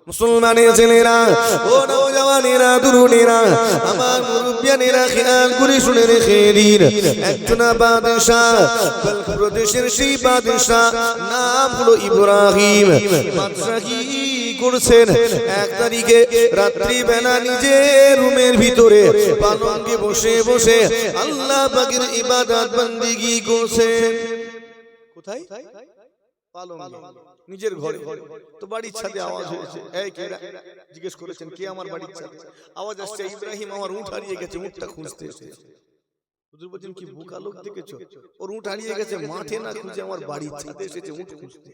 মুসলমানের ছেলেরা ও নওজওয়ানেরা তরুণেরা আমার মুরব্বিয়ানেরা খেয়াল করে শুনে রেখে দিন একজন বাদশা বলখ প্রদেশের সেই বাদশা নাম হলো ইব্রাহিম বাদশাহী করছেন এক তারিখে রাত্রি বেলা নিজের রুমের ভিতরে পালঙ্কে বসে বসে আল্লাহ পাকের ইবাদত বন্দেগী করছেন কোথায় পালঙ্কে নিজের ঘরে তো বাড়ির ছাদে আওয়াজ হয়েছে এই কে জিজ্ঞেস করেছেন কে আমার বাড়ির ছাদে আওয়াজ আসছে ইব্রাহিম আমার উট হারিয়ে গেছে উটটা খুঁজতে এসেছে হুজুর বলেন কি বোকা লোক দেখেছো ওর উট হারিয়ে গেছে মাঠে না খুঁজে আমার বাড়ির ছাদে এসেছে উট খুঁজতে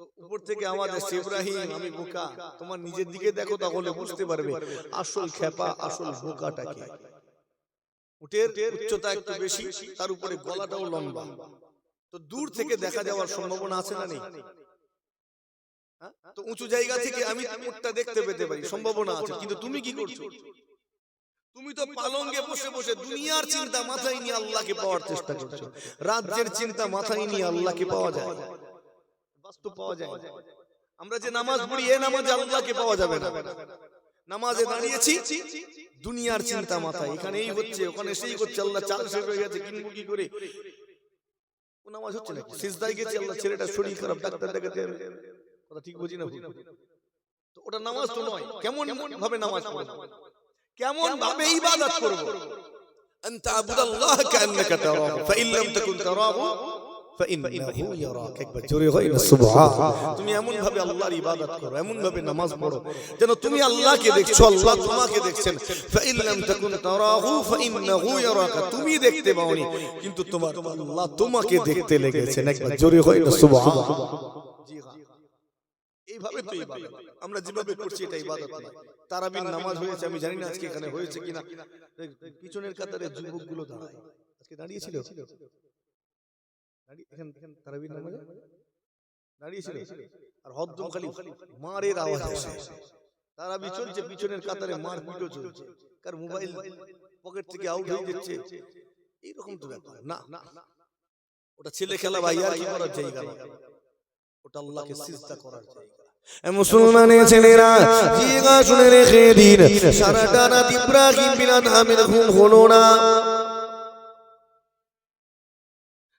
তো উপর থেকে আওয়াজ আসছে ইব্রাহিম আমি বোকা তোমার নিজের দিকে দেখো তাহলে বুঝতে পারবে আসল খেপা আসল বোকাটা কে উটের উচ্চতা একটু বেশি তার উপরে গলাটাও লম্বা তো দূর থেকে দেখা যাওয়ার সম্ভাবনা আছে না নেই তো উঁচু জায়গা থেকে আমি উটটা দেখতে পেতে পারি সম্ভাবনা আছে কিন্তু তুমি কি করছো তুমি তো পালঙ্কে বসে বসে দুনিয়ার চিন্তা মাথায় নিয়ে আল্লাহকে পাওয়ার চেষ্টা করছো রাজ্যের চিন্তা মাথায় নিয়ে আল্লাহকে পাওয়া যায় বাস্তব পাওয়া যায় আমরা যে নামাজ পড়ি এই নামাজে আল্লাহকে পাওয়া যাবে না নামাজে দাঁড়িয়েছি দুনিয়ার চিন্তা মাথায় এখানে এই হচ্ছে ওখানে সেই হচ্ছে আল্লাহ চাল শেষ হয়ে গেছে কিনবো কি করে নামাজ হচ্ছে না সিজদায় গেছে আল্লাহ ছেলেটা শরীর খারাপ ডাক্তার দেখাতে কথা ঠিক বুঝি না তো ওটা নামাজ তো নয় কেমন ভাবে নামাজ পড়ব কেমন ভাবে ইবাদত করব আনতা আবুদাল্লাহ কান্নাকা তারাহু ফাইন লাম তাকুন তারাহু ফাইন্নাহু ইয়ারাক একবার জোরে হয় না সুবহান তুমি এমন ভাবে আল্লাহর ইবাদত করো এমন ভাবে নামাজ পড়ো যেন তুমি আল্লাহকে দেখছো আল্লাহ তোমাকে দেখছেন ফাইন লাম তাকুন তারাহু ফাইন্নাহু ইয়ারাক তুমি দেখতে পাওনি কিন্তু তোমার আল্লাহ তোমাকে দেখতে লেগেছেন একবার জোরে হয় না সুবহান জি হ্যাঁ এইভাবে তো ইবাদত আমরা যেভাবে করছি এটা ইবাদত না তারাবির নামাজ হয়েছে আমি জানি না আজকে এখানে হয়েছে কিনা পিছনের কাতারে যুবকগুলো দাঁড়ায় আজকে দাঁড়িয়ে ছিল এখান তারাবির নামাজে দাঁড়িয়ে ছিল আর হদ্দম খালি মারের আওয়াজ আসে তারাবি চলছে পিছনের কাতারে মার পিটও চলছে কার মোবাইল পকেট থেকে আউট হয়ে যাচ্ছে এইরকম তো ব্যাপার না ওটা ছেলে খেলা ভাই আর কি করার জায়গা না ওটা আল্লাহকে সিজদা করার জায়গা মুসলমানের ছেলেরা জিগা শুনে রেখে দিন সারাটা রাত ইব্রাহিম বিন আদহামের ঘুম হলো না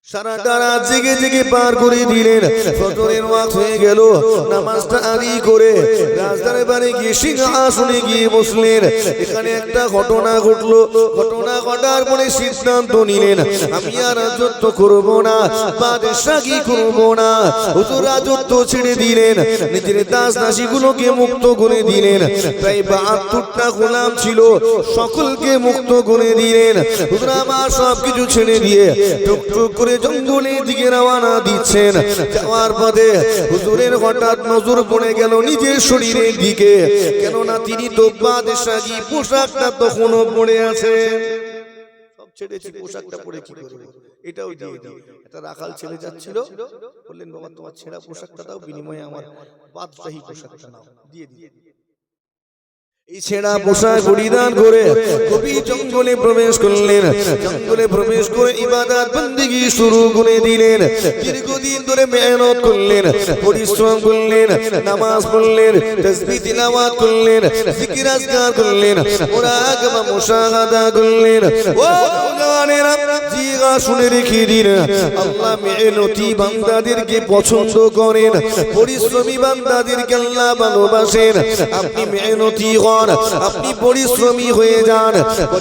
সারাটা রাত জেগে জেগে পার করে দিলেন ফজরের ওয়াক্ত হয়ে গেল নামাজটা আদি করে রাজদরবারে গিয়ে সিংহাসনে গিয়ে বসলেন এখানে একটা ঘটনা ঘটলো ঘটনা ঘটার পরে সিদ্ধান্ত নিলেন আমি আর রাজত্ব করব না বাদশাহী করব না হুজুর রাজত্ব ছেড়ে দিলেন নিজের দাস দাসীগুলোকে মুক্ত করে দিলেন প্রায় 72টা গোলাম ছিল সকলকে মুক্ত করে দিলেন হুজুর আমার সবকিছু ছেড়ে দিয়ে টুকটুক করে জঙ্গলের দিকে রওনা দিচ্ছেন যাওয়ার পথে হুজুরের হঠাৎ নজর পড়ে গেল নিজের শরীরের দিকে কেননা তিনি তো বাদশাহী পোশাকটা তখনও পরে আছে সব ছেড়েছি পোশাকটা পরে কি করব এটাও দিয়ে দিই একটা রাখাল ছেলে যাচ্ছিল বললেন বাবা তোমার ছেঁড়া পোশাকটা দাও বিনিময়ে আমার বাদশাহী পোশাকটা নাও দিয়ে দিই এই ছেঁড়া পোশাক পরিধান করে কবি জঙ্গলে প্রবেশ করলেন জঙ্গলে প্রবেশ করে ইবাদত বন্দেগী শুরু করে দিলেন দীর্ঘদিন ধরে মেহনত করলেন পরিশ্রম করলেন নামাজ পড়লেন তাসবিহ তিলাওয়াত করলেন জিকির আজকার করলেন মুরাকাবা মুশাহাদা করলেন ও জানেরা জিগা শুনে রেখে দিন আল্লাহ মেহনতি বান্দাদেরকে পছন্দ করেন পরিশ্রমী বান্দাদেরকে আল্লাহ ভালোবাসেন আপনি মেহনতি আপনি পরিশ্রমী হয়ে যান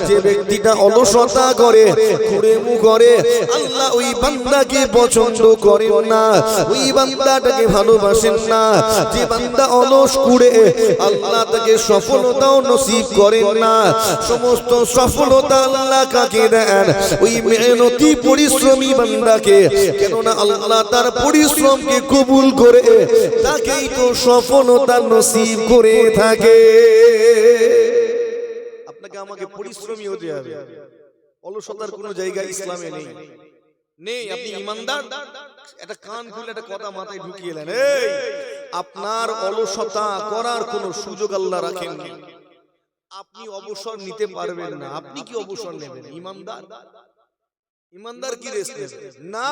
যে ব্যক্তিটা অলসতা করে কুড়েমু করে আল্লাহ ওই বান্দাকে পছন্দ করেন না ওই বান্দাটাকে ভালোবাসেন না যে বান্দা অলস কুড়ে আল্লাহ তাকে সফলতাও নসিব করেন না সমস্ত সফলতা আল্লাহ কাকে দেন ওই মেহনতি পরিশ্রমী বান্দাকে কেননা আল্লাহ তার পরিশ্রমকে কবুল করে তাকেই তো সফলতা নসিব করে থাকে আপনাকে আমাকে পরিশ্রমী হতে হবে অলসতার কোনো জায়গা ইসলামে নেই নেই আপনি ইমানদার একটা কান খুলে একটা কথা মাথায় ঢুকিয়ে নেন এই আপনার অলসতা করার কোনো সুযোগ আল্লাহ রাখেননি আপনি অবসর নিতে পারবেন না আপনি কি অবসর নেবেন ইমানদার ইমানদার কি রেস্ট নেবে না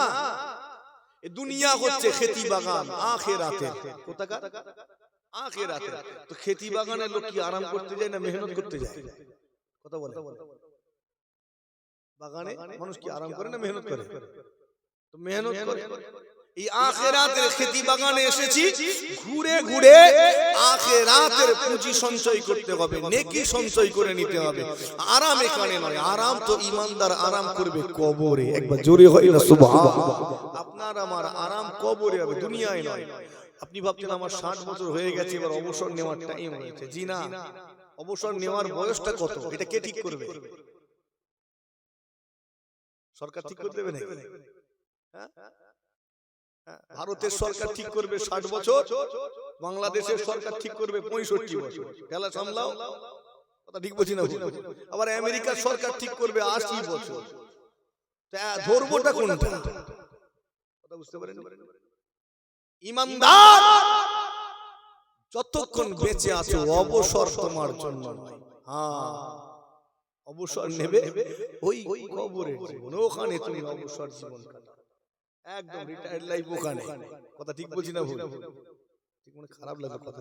এই দুনিয়া হচ্ছে খেতি বাগান আখিরাতে কোথাকার আখিরাতে। তো খেতি বাগানের লোক কি আরাম করতে যায় না মেহনত করতে যায়? কথা বলে। বাগানে মানুষ কি আরাম করে না মেহনত করে? তো মেহনত করে। এই আখিরাতের খেতি বাগানে এসেছি, ঘুরে ঘুরে আখিরাতের পুঁজি সঞ্চয় করতে হবে, নেকি সঞ্চয় করে নিতে হবে। আরাম এখানে নয়, আরাম তো ইমানদার আরাম করবে কবরে। একবার জোরে হয় না সুবহানাল্লাহ। আপনার আমার আরাম কবরে হবে, দুনিয়ায় নয়। আপনি ভাবছেন আমার 60 বছর হয়ে গেছে, এবার অবসর নেওয়ার টাইম হয়েছে। জি না, অবসর নেওয়ার বয়সটা কত এটা কে ঠিক করবে? সরকার ঠিক করে দেবে নাকি? হ্যাঁ, ভারতের সরকার ঠিক করবে 60 বছর, বাংলাদেশের সরকার ঠিক করবে 65 বছর। খেলা সামলাও, কথা ঠিক বলছি না? আবার আমেরিকার সরকার ঠিক করবে 80 বছর। ধরবোটা কোনটা? কথা বুঝতে পারেন? ইমানদার যতক্ষণ বেঁচে আছো অবসর তোমার জন্য নয়। হ্যাঁ, অবসর নেবে ওই কবরের জীবন, ওখানে তুমি অবসর জীবন কাটাও, একদম রিটায়ার্ড লাইফ ওখানে। কথা ঠিক বলছি না ভুল? ঠিক মনে খারাপ লাগে, কথা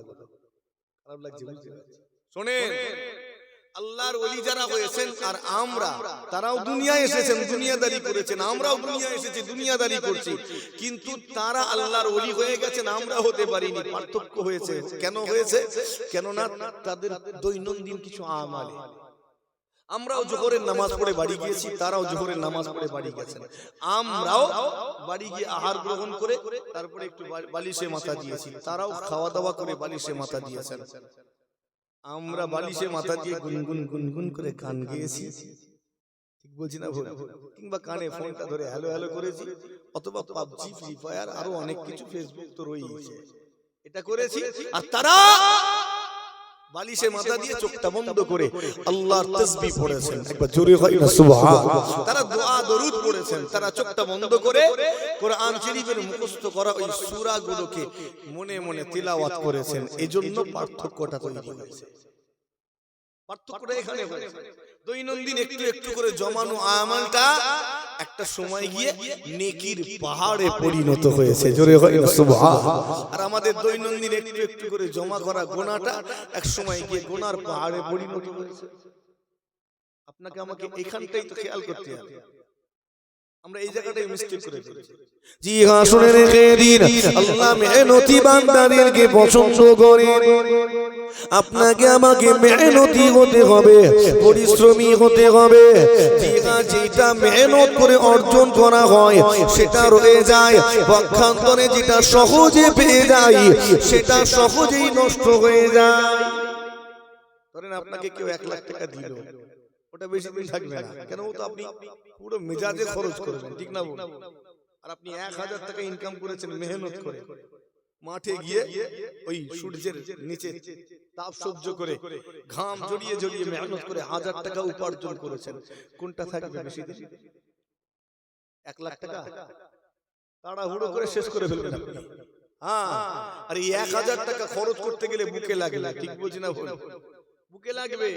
খারাপ লাগছে, বুঝতে পারছি। শোনেন, আল্লাহর ওলি যারা হয়েছেন আর আমরা, তারাও দুনিয়ায় এসেছেন, দুনিয়াদারি করেছেন, আমরাও দুনিয়ায় এসেছি, দুনিয়াদারি করছি। কিন্তু তারা আল্লাহর ওলি হয়ে গেছেন, আমরা হতে পারিনি। পার্থক্য হয়েছে। কেন হয়েছে? কেননা তাদের দৈনন্দিন কিছু আমালে। আমরাও জোহরের নামাজ পড়ে বাড়ি গিয়েছি, তারাও জোহরের নামাজ পড়ে বাড়ি গেছেন। আমরাও বাড়ি গিয়ে আহার গ্রহণ করে তারপরে একটু বালিশে মাথা দিয়েছি, তারাও খাওয়া দাওয়া করে বালিশে মাথা দিয়েছেন। আমরা বালিশে মাথা দিয়ে গুনগুন গুনগুন করে গান গেয়েছি, ঠিক বলছি না ভুল? কিংবা কানে ফোনটা ধরে হ্যালো হ্যালো করেছি, অথবা পাবজি, ফ্রি ফায়ার, আরো অনেক কিছু, ফেসবুক তো রয়েছে, এটা করেছি। আর তারা বালিশে মাথা দিয়ে চোখটা বন্ধ করে আল্লাহর তাসবিহ পড়েছেন। একবার জোরে হয় না সুবহানাল্লাহ। তারা দোয়া দরুদ পড়েছেন, তারা চোখটা বন্ধ করে কোরআন শরীফের মুখস্থ করা ওই সূরাগুলোকে মনে মনে তিলাওয়াত করেছেন। এজন্য পার্থক্যটা তৈরি হয়েছে। পার্থক্যটা এখানে হয়েছে। দৈনন্দিন একটু একটু করে জমানো আমলটা একটা সময় গিয়ে নেকির পাহাড়ে পরিণত হয়েছে। জোরে হয় না সুবহানাল্লাহ। আর আমাদের দৈনন্দিন একটু একটু করে জমা করা গুনাহটা এক সময় গিয়ে গুনার পাহাড়ে পরিণত হয়েছে। আপনাকে আমাকে এখানটাই তো খেয়াল করতে হবে। আমরা এই জায়গাটাই মিস্টেক করে ফেলেছি। জি হ্যাঁ, শুনে রেখে দিন, আল্লাহ মেহনতি বান্দাদেরকে পছন্দ করেন। আপনাকে আমাকে মেহনতি হতে হবে, পরিশ্রমী হতে হবে। যেটা মেহনত করে অর্জন করা হয় সেটা রয়ে যায়, পক্ষান্তরে যেটা সহজে পেয়ে যায় সেটা সহজেই নষ্ট হয়ে যায়। ধরেন আপনাকে কেউ 1 লাখ টাকা দিল, ওটা বেশি দিন থাকবে না। কেন? তো আপনি পুরো মেজাজে খরচ করবেন, ঠিক না? আর আপনি 1000 টাকা ইনকাম করেছেন মেহনত করে, মাঠে গিয়ে ওই সূর্যের নিচে তাপ সহ্য করে ঘাম জড়িয়ে জড়িয়ে মেহনত করে 1000 টাকা উপার্জন করেছেন। কোনটা থাকবে বেশি দিন? 1 লাখ টাকা তাড়াহুড়ো করে শেষ করে ফেলবেন আপনি। হ্যাঁ, আর এই 1000 টাকা খরচ করতে গেলে বুকে লাগে, ঠিক বলছি না ভুল? বুকে লাগবে।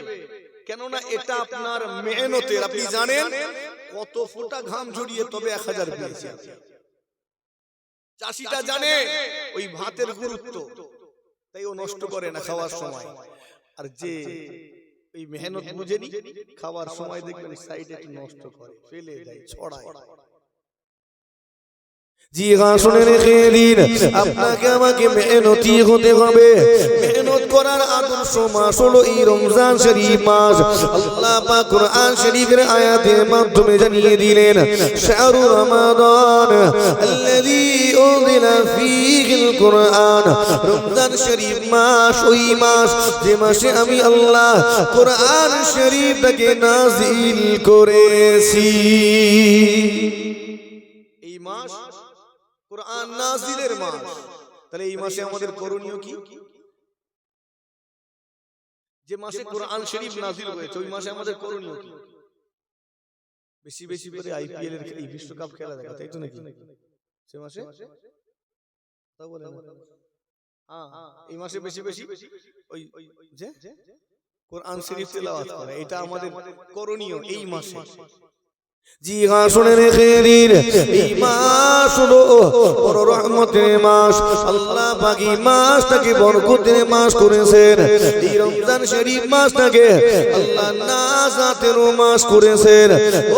কেননা এটা আপনার মেহনতের। আপনি জানেন কত ফোঁটা ঘাম ঝরিয়ে তবে 1000 পেয়েছে। চাষিটা জানে ওই ভাতের গুরুত্ব, তাই ও নষ্ট করে না খাওয়ার সময়। আর যে এই মেহনত বুঝেনি, খাওয়ার সময় দেখবেন সাইডে একটু নষ্ট করে, ফেলে দেয়, ছড়ায়। জি হ্যাঁ, শুনে রেখে দিন, আপনাকে আমাকে মেহনতি হতে হবে। মেহনত করার আদর্শ মাস হলো এই রমজান শরীফ মাস। আল্লাহ পাক কোরআন শরীফের আয়াতের মাধ্যমে জানিয়ে দিলেন, শাহরু রমাদান আল্লাযী উনজিলা ফীহিল কুরআন। রমজান শরীফ মাস ওই মাস যে মাসে আমি আল্লাহ কোরআন শরীফটাকে নাযিল করেছি। এই মাস কোরআন নাযিলের মাস। তাহলে এই মাসে আমাদের করণীয় কি? যে মাসে কোরআন শরীফ নাযিল হয়েছে ওই মাসে আমাদের করণীয় কি? বেশি বেশি করে আইপিএল এর এই বিশ্বকাপ খেলা দেখা, তাই তো নাকি? সে মাসে তা বলে না? হ্যাঁ, এই মাসে বেশি বেশি ওই যে কোরআন শরীফ তেলাওয়াত করা, এটা আমাদের করণীয় এই মাসে। জি হ্যাঁ, শুনে রেখে দিন, এই মাস হলো বড় রহমতের মাস। আল্লাহ পাক এই মাসটাকে বরকতের মাস করেছেন। এই রমজান শরীফ মাসটাকে আল্লাহ নাজাতের মাস করেছেন।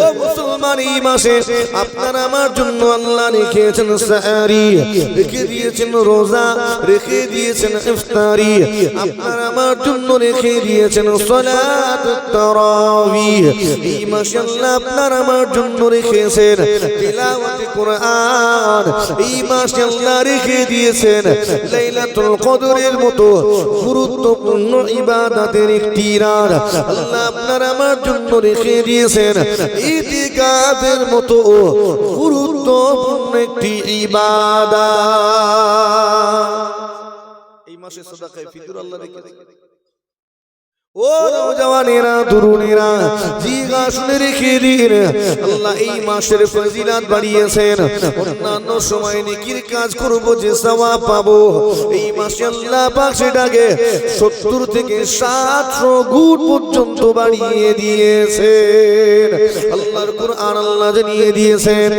ও মুসলমান, এই মাসে আপনার আমার জন্য আল্লাহ রেখেছেন সাহরি, রেখে দিয়েছেন রোজা, রেখে দিয়েছেন ইফতারি, আপনার আমার জন্য রেখে দিয়েছেন সালাতুত তারাবিহ। এই মাসে আল্লাহ আপনার আমার জন্য রেখেছেন তিলাওয়াতে কোরআন। এই মাসে আল্লাহ রেখে দিয়েছেন লাইলাতুল কদরের মতো গুরুত্বপূর্ণ ইবাদতের একটি রাত। আল্লাহ আপনার আমার জন্য রেখে দিয়েছেন ইতিকাফের মতো গুরুত্বপূর্ণ একটি ইবাদত। এই মাসে সাদাকায়ে ফিতর আল্লাহ রেখেছেন। ও নওজওয়ানেরা, তরুণেরা, জিগা শুনে রেখে দিন, আল্লাহ এই মাসের ফজিলত বাড়িয়েছেন। অন্যান্য সময় নেকির কাজ করব যে সওয়াব পাবো, এই মাসে আল্লাহ পাক সেটাকে 70 থেকে 700 গুণ পর্যন্ত বাড়িয়ে দিয়েছেন। আল্লাহর কুরআন আল্লাহ জানিয়ে দিয়েছেন,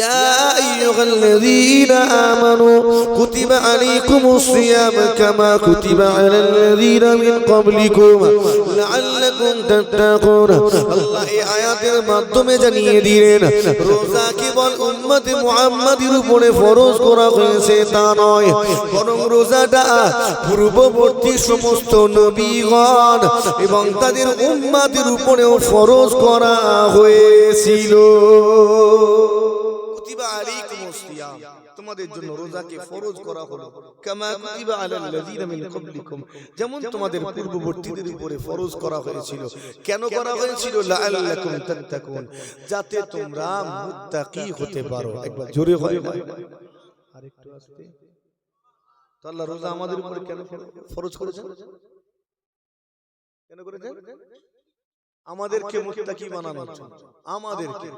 يا أيها الذين آمنوا كتب عليكم الصيام كما كتب على الذين من قبلكم لعلكم تتقون। আল্লাহ এই আয়াতের মাধ্যমে জানিয়ে দিলেন রোজা কেবল উম্মত মুহাম্মাদের উপরে ফরজ করা হয়েছে তা নয়, বরং রোজাটা পূর্ববর্তী সমস্ত নবীগণ এবং তাদের উম্মতের উপরেও ফরজ করা হয়েছিল। তোমাদের জন্য রোজাকে ফরজ করা হলো কামা কুতিবা আলাল লাযিনা মিন ক্বাবলিকুম, যেমন তোমাদের পূর্ববর্তীদের উপরে ফরজ করা হয়েছিল। কেন করা হয়েছিল? লাআল্লাকুম তাত্তাকুন, যাতে তোমরা মুত্তাকি হতে পারো। একবার জোরে হয় না, আরেকটু আস্তে। তো আল্লাহ রোজা আমাদের উপরে কেন ফরজ করেছেন? কেন করেছেন? আমাদেরকে মুত্তাকি বানানোর জন্য, আমাদেরকে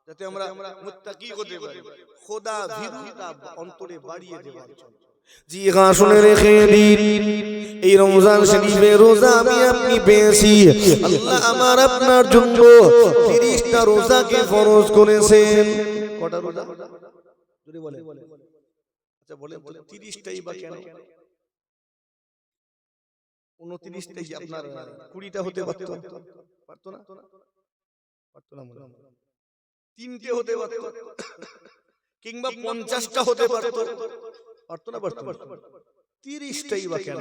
যাতে আমরা মুত্তাকি হতে পারি, খোদা ভীরুতা অন্তরে বাড়িয়ে দেওয়ার জন্য। জি হ্যাঁ, শুনে রেখে দিন, এই রমজান শরীফে রোজা আমি আপনি পেয়েছি। আল্লাহ আমার আপনার জন্য 30টা রোজাকে ফরজ করেছেন। কটা রোজা? যদি বলেন, আচ্ছা বলেন 30টাই বা কেন? 29টাই আপনার 20টা হতে পারতো না? পারতো না? পারতো না, মনে 3টে হতে পারত, কিংবা 50টা হতে পারত, পারতো না? পারতো। 30টাই বা কেন?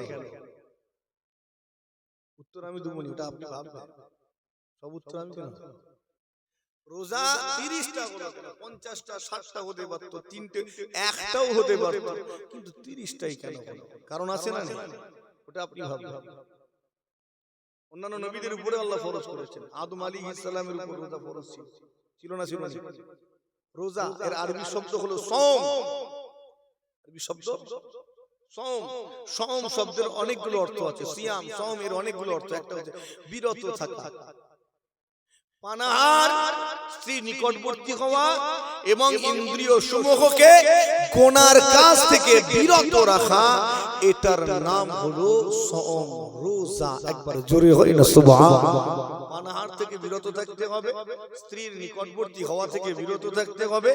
উত্তর আমি দেবো, ওটা আপনি ভাববেন। সব উত্তর আমি কেন? রোজা 30টা হলো কেন? 50টা 60টা হতে পারত, 3টে একটাও হতে পারত, কিন্তু 30টাই কেন হলো? কারণ আছে না? ওটা আপনি ভাববেন। অন্যান্য নবীদের উপরে আল্লাহ ফরজ করেছেন। আদম আলাইহিস সালামের উপর রোজা ফরজ ছিল, ছিল না? ছিল না। রোজা এর আরবি শব্দ হলো সওম। আরবি শব্দ সওম। সওম শব্দের অনেকগুলো অর্থ আছে। সিয়াম, সওম এর অনেকগুলো অর্থ। একটা হচ্ছে বিরত থাকা, পানাহার, স্ত্রী নিকটবর্তী হওয়া এবং ইন্দ্রিয় সমূহকে গুনার কাজ থেকে বিরত রাখা, এটার নাম হলো সওম, রোজা। একবার জোরে হয় না সুবহানাল্লাহ। পানাহার থেকে বিরত থাকতে হবে, স্ত্রীর নিকটবর্তী হওয়া থেকে বিরত থাকতে হবে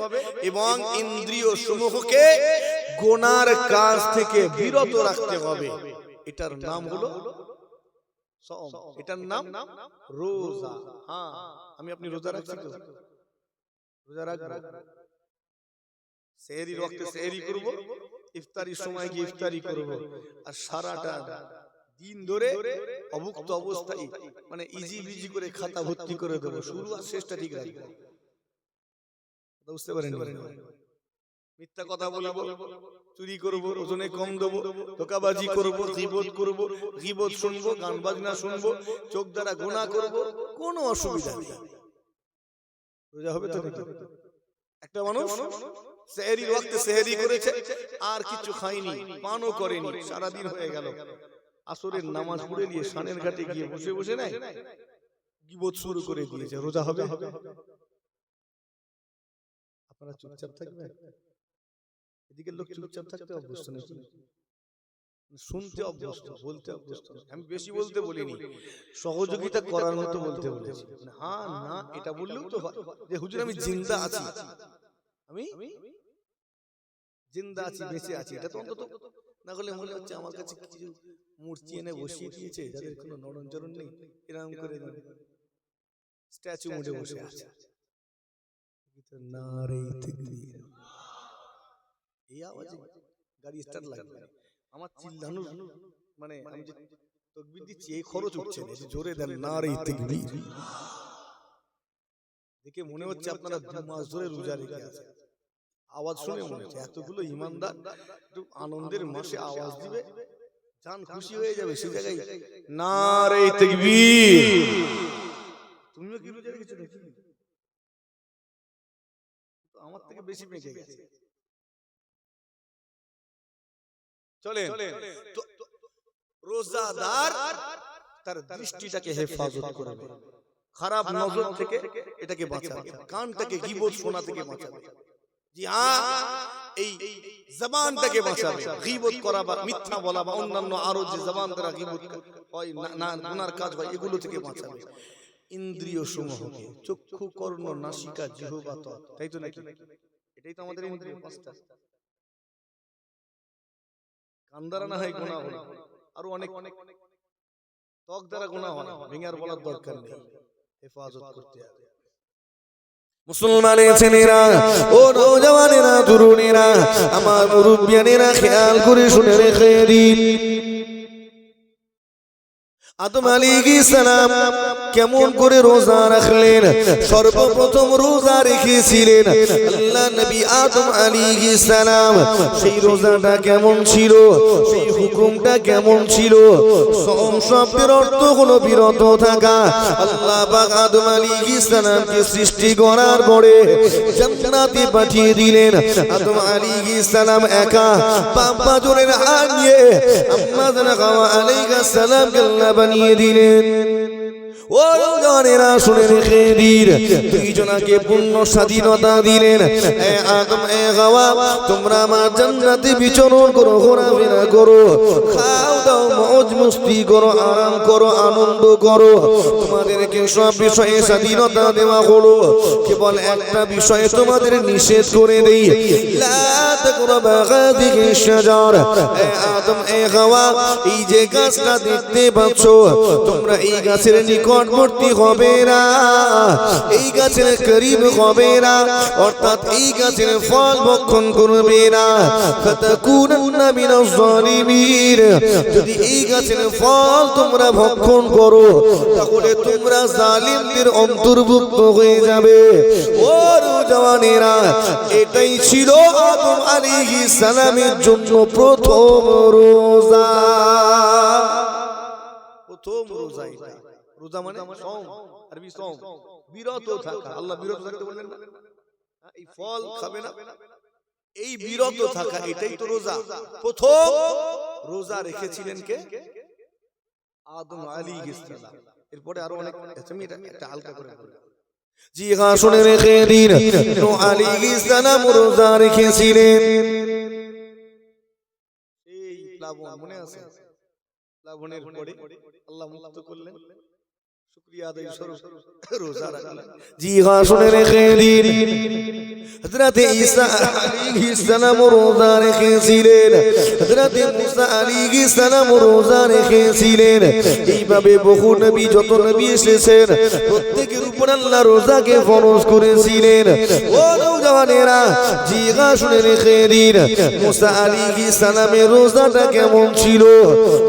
এবং ইন্দ্রিয় সমূহকে গুনার কাজ থেকে বিরত রাখতে হবে। এটার নাম হলো সওম, এটার নাম রোজা। হ্যাঁ, আমি আপনি রোজা রাখছি তো? রোজা রাখবো, সেহরির ওয়াক্তে সেহরি করব, ইফতারির সময় গিয়ে ইফতারি করব, আর সারাটা দিন ধরে অভুক্ত অবস্থায় মানে ইজি বিজি করে খাতা ভর্তি করে দেবো। শুরু আর শেষটা ঠিক রাখবো। বুঝতে পারেন? মিথ্যা কথা বলবো, চুরি করবো, ওজনে কম দেবো, ধোঁকাবাজি করবো, গীবত করবো, গীবত শুনবো, গান বাজনা শুনবো, চোখ দ্বারা গুনাহ করবো, কোনো অসুবিধা নেই। রোজা হবে তো? একটা মানুষ সেহরির ওয়াক্তে সেহরি করেছে, আর কিছু খায়নি, পানও করেনি, সারা দিন হয়ে গেল, আসরের নামাজ পড়ে নিয়ে শানের ঘাটে গিয়ে বসে বসে নাই গীবত শুরু করে দিয়েছে। রোজা হবে? আপনারা চুপচাপ থাকবেন? এদিকে লোক চুপচাপ থাকতে অভ্যস্ত নাকি? শুনতে অভ্যস্ত, বলতে অভ্যস্ত। আমি বেশি বলতে বলিনি, সহযোগিতা করার মতো বলতে বলেছি। হ্যাঁ না এটা বললেও তো হয় যে হুজুর আমি জিন্দা আছি, আমি জিন্দা আছি, বেঁচে আছি, এটা তো অন্তত না করলে মনে হচ্ছে আমার কাছে কিছু মূর্তি এনে বসিয়ে দিয়েছে যাদের কোনো নড়নচড়ন নেই, এরকম করে স্ট্যাচু মুড়ে বসে আছে। নারে তাকবীর, এই আওয়াজে গাড়ি স্টার্ট লাগবে না। আমার চিল্লানোর মানে আমি যে তাকবীর দিচ্ছি এই খরচ উঠছে না, জোরে দেন নারে তাকবীর। দেখে মনে হচ্ছে আপনারা 2 মাস ধরে রোজা রেখে আছেন। আওয়াজ শুনে মনে হচ্ছে এতগুলো ইমানদার একটু আনন্দের মাসে আওয়াজ দিবে, জান খুশি হয়ে যাবে। সেই জায়গায় নারে তাকবীর। তুমিও কি রোজা রেখেছো নাকি? আমার থেকে বেশি পেকে গেছে। চলেন, রোজাদার তার দৃষ্টিটাকে হেফাজত করবে, খারাপ নজর থেকে এটাকে বাঁচাবে, কানটাকে গীবত শোনা থেকে বাঁচাবে। জি হ্যাঁ, এই জবানটাকে বাঁচাবে, গীবত করা বা মিথ্যা বলা বা অন্যান্য আরো যে জবান দ্বারা গীবত হয় না গুনার কাজ হয় এগুলো থেকে বাঁচাবে। ইন্দ্রিয় সমূহকে চক্ষু, কর্ণ, নাসিকা, জিহ্বা, ত্বক, তাই তো নাকি? এটাই তো আমাদের ইন্দ্রিয় পাঁচটা। কান দ্বারা না হয় গুনাহ হয়, আরো অনেক ত্বক দ্বারা গুনাহ হয়, ভেঙে আর বলার দরকার নেই, হেফাজত করতে হবে। মুসলমানের ছেলেরা, ও নওজওয়ানেরা, তরুণেরা, আমার মুরব্বিয়ানেরা, খেয়াল করে শুনে রেখে দিন। আদম আলাইহিস সালাম কেমন করে রোজা রাখলেন? সর্বপ্রথম রোজা রেখেছিলেন আল্লাহ নবী আদম আলাইহিস সালাম। সেই রোজাটা কেমন ছিল? সেই হুকুমটা কেমন ছিল? সওম শব্দের অর্থ হলো বিরত থাকা। আল্লাহ পাক আদম আলাইহিস সালামকে সৃষ্টি করার পরে জান্নাতে পাঠিয়ে দিলেন। আদম আলাইহিস সালাম একা বাবা জোরের হাত নিয়ে আম্মা জানা হাওয়া আলাইহিস সালামকে আল্লাহ বানিয়ে দিলেন। ও জানেরা শুনে রেখে দিন, দুইজনকে পূর্ণ স্বাধীনতা দিলেন। এ আদম, এ হাওয়া, তোমরা আমার জান্নাতে বিচরণ করো, ঘোরাফেরা করো, খাও দাও, মौज মস্তি করো, আরাম করো, আনন্দ করো। তোমাদেরকে সব বিষয়ে স্বাধীনতা দেওয়া হলো, কেবল একটা বিষয়ে তোমাদের নিষেধ করে দেই, লা তাকরাবা হাযিহি শাজার। এ আদম, এ হাওয়া, এই যে গাছটা দেখতে পাচ্ছ, তোমরা এই গাছের নিকটবর্তী হবে না, এই গাছের করিব হবে না, অর্থাৎ এই গাছের ফল ভক্ষণ করবে না। ফাতাকুনান্না মিনাজ জালিমিন, যদি এই গাছের ফল তোমরা ভক্ষণ করো তাহলে তোমরা জালিমদের অন্তর্ভুক্ত হয়ে যাবে। ও জওয়ানেরা, এটাই ছিল আদম আলাইহিস সালামের জন্য প্রথম রোজা। প্রথম রোজা এটা। রোজা মানে সওম, আরবি সওম, বিরত থাকা। আল্লাহ বিরত থাকতে বললেন না, এই ফল খাবে না, এই বিরত থাকা, এটাই তো রোজা। প্রথম রোজা রেখেছিলেন কে? আদম আলাইহিস সালাম। এরপরে আরো অনেক আছে, আমি এটা হালকা করে বলবো। জি হ্যাঁ, শুনে রেখে দিন, নূহ আলাইহিস সালাম রোজা রেখেছিলেন। এই প্লাবন মনে আছে? প্লাবনের পরে আল্লাহ মুক্ত করলেন, শুকরিয়া আদায় স্বরূপ রোজা রাখলেন। জি হ্যাঁ, শুনে রেখে দিন, হযরত ঈসা আলাইহিস সালাম রোজা রেখেছিলেন, হযরত মুসা আলাইহিস সালাম রোজা রেখেছিলেন। এইভাবে বহু নবী, যত নবী এসেছেন প্রত্যেকের উপর আল্লাহ রোজাকে ফরজ করেছিলেন। ও নওজওয়ানেরা, জি হ্যাঁ, শুনে রেখে দিন, মুসা আলাইহিস সালামের রোজাটা কেমন ছিল?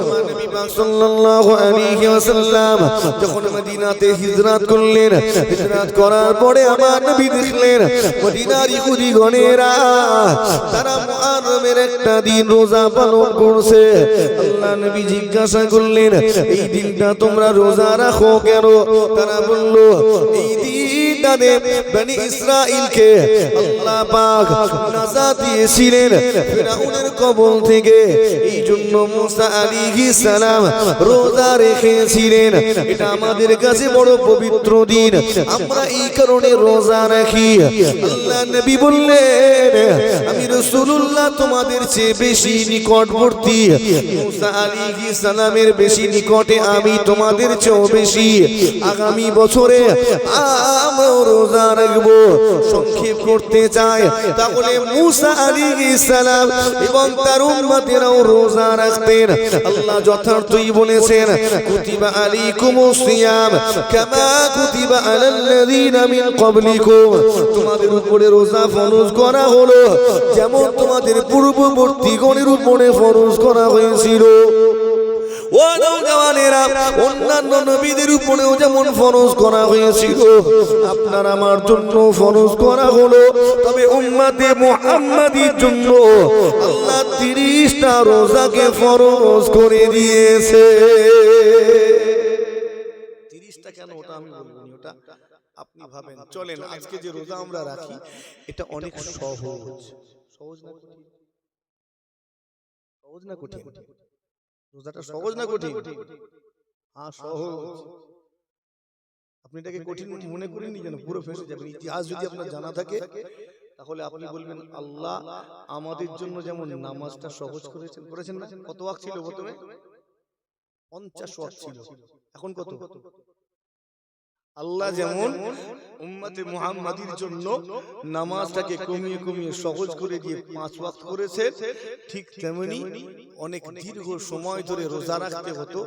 আমার নবী পাক সাল্লাল্লাহু আলাইহি ওয়াসাল্লাম যখন মদিনাতে হিজরত করলেন, হিজরত করার পরে আমার নবী দেখলেন মদিনার ইহুদি গণেরা তারা মুহররমের একটা দিন রোজা পালন করছে। আল্লাহ নবী জিজ্ঞাসা করলেন, এই দিনটা তোমরা রোজা রাখো কেন? তারা বলল, এই দিনটা কানে বনি ইসরাইলকে আল্লাহ পাক নাজাত দিয়েছিলেন ফিরাউনের কবল থেকে। এই জন্য মুসা আলাইহিস সালাম রোজা রেখেছিলেন। এটা আমাদের কাছে বড় পবিত্র দিন, আমরা এই কারণে রোজা রাখি। আল্লাহ নবী বললেন, আমি রাসূলুল্লাহ তোমাদের চেয়ে বেশি নিকটবর্তী, মুসা আলাইহিস সালামের বেশি নিকটে আমি তোমাদের চেয়েও বেশি। আগামী বছরে আমরা রোজা রাখবো। সংক্ষেপ করতে চাই, তাহলে মুসা আলাইহিস সালাম এবং তার উম্মতেরাও রোজা রাখতেন। আল্লাহ যথার্থই বলেছেন, কুতিবা আলাইকুমুস সিয়াম কামা কুতিবা আলাল্লাযীনা মিন ক্বাবলিকুম, তোমাদের উপরে রোজা ফরজ করা হলো যেমন তোমাদের পূর্ববর্তীগণের উপরে ফরজ করা হয়েছিল। ও নওজওয়ানেরা, অন্যান্য নবীদের উপরেও যেমন ফরজ করা হয়েছিল আপনার আমার জন্য ফরজ করা হলো। তবে উম্মতে মুহাম্মাদীর জন্য আল্লাহ 30টা রোজাকে ফরজ করে দিয়েছে। 30টা কেন ওটা আমি বলবো না, ওটা আপনি ভাবেন। চলেন আজকে যে রোজা আমরা রাখি এটা অনেক সহজ। সহজ না কঠিন? সহজ না কঠিন? রোজাটা সহজ না কঠিন? হ্যাঁ সহজ। আপনি এটাকে কঠিন মনে করেননি, যেন পুরো ফেসে যাবেন। ইতিহাস যদি আপনার জানা থাকে তাহলে আপনি বলবেন, আল্লাহ আমাদের জন্য যেমন নামাজটা সহজ করেছেন না? কত ওয়াক্ত ছিল প্রথমে? 50 ওয়াক্ত ছিল। এখন কত? আল্লাহ যেমন উম্মতে মুহাম্মাদীর জন্য নামাজটাকে কমিয়ে কমিয়ে সহজ করে দিয়ে 5 ওয়াক্ত করেছে, ঠিক তেমনি অনেক দীর্ঘ সময় ধরে রোজা রাখতে হতো,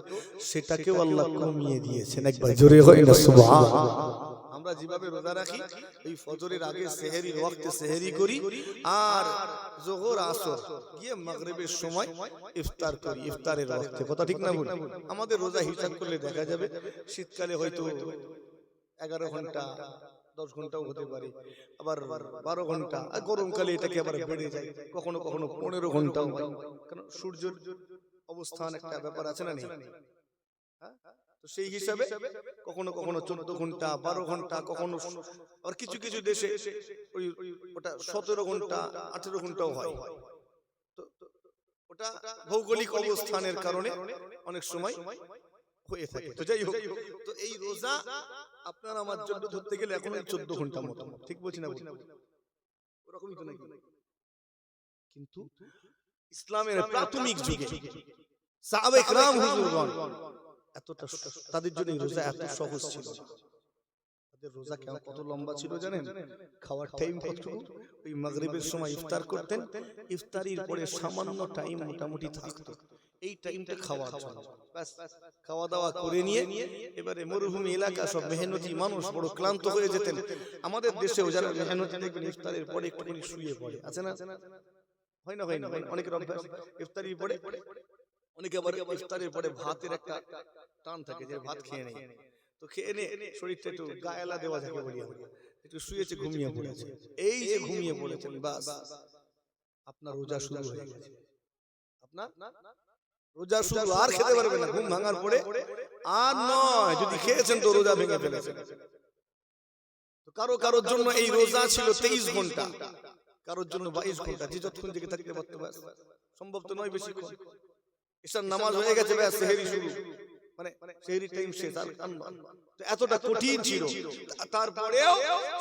সেটাকেও আল্লাহ কমিয়ে দিয়েছেন। একবার জোরে হয় না সুবহানাল্লাহ। আমরা যেভাবে রোজা রাখি, এই ফজরের আগে সেহরির ওয়াক্তে সেহরি করি, আর যোহর আসর গিয়ে মাগরিবের সময় ইফতার করি, ইফতারের ওয়াক্তে। কথা ঠিক না বলি? আমাদের রোজা হিসাব করলে দেখা যাবে শীতকালে হয়তো 11 ঘন্টা 10 ঘন্টাও হতে পারে, আবার 12 ঘন্টা, আর গরমকালে এটাকে আবার বেড়ে যায়, কখনো কখনো 15 ঘন্টাও হয়। কারণ সূর্যের অবস্থান একটা ব্যাপার আছে না নেই? তো সেই হিসাবে কখনো কখনো 14 ঘন্টা 12 ঘন্টা, কখনো আর কিছু কিছু দেশে ওটা 17 ঘন্টা 18 ঘন্টাও হয়। তো ওটা ভৌগোলিক অবস্থানের কারণে অনেক সময় হয়ে থাকে। তো যাই হোক, তো এই রোজা আপনার আমার জন্য ধরতে গেলে এখন 14 ঘন্টা মতো, ঠিক বলছি না? ওরকমই তো নাকি? কিন্তু ইসলামের প্রাথমিক যুগে সাহাবায়ে কেরাম হুজুরগণ এতটা, তাদের জন্য রোজা এত সহজ ছিল। তাদের রোজা কত লম্বা ছিল জানেন? খাওয়ার টাইম কতটুকু? ওই মাগরিবের সময় ইফতার করতেন, ইফতারির পরে সামান্য টাইম মোটামুটি থাকতো, এই টাইমটা খাওয়ার জন্য। বাস খাওয়া দাওয়া করে নিয়ে এবারে মরুভূমি এলাকা, সব মেহনতি মানুষ বড় ক্লান্ত হয়ে যেতেন। আমাদের দেশেও যারা মেহনতি দেখবেন ইফতারের পরে একটুখানি শুয়ে পড়ে, আছে না? হয় না? হয় না? অনেকের অভ্যাস ইফতারির পরে, অনেকে আবার ইফতারের পরে ভাতের একটা টান থাকে যে ভাত খেয়ে নেই, তো খেয়ে নে শরীরটা একটু গায়েলা দেওয়া যাকে বলি আমরা, একটু শুয়েছে, ঘুমিয়ে পড়েছে। এই যে ঘুমিয়ে পড়েছেন, বাস আপনার রোজা শুরু হয়ে গেছে। আপনার রোজা শুরু, আর খেতে পারবেন না ঘুম ভাঙার পরে। আর নয়, যদি খেয়েছেন তো রোজা ভেঙে ফেলেছেন। তো কারোর জন্য এই রোজা ছিল 23 ঘন্টা, কারোর জন্য 22 ঘন্টা, যে যতক্ষণ জেগে থাকতে পারতো। ব্যাস সম্ভব তো নয় বেশিক্ষণ। ঈশার নামাজ হয়ে গেছে, ব্যাস সেহরি শুরু, মানে সেহরি টাইম শেষ। তো এতটা কঠিন ছিল, তারপরেও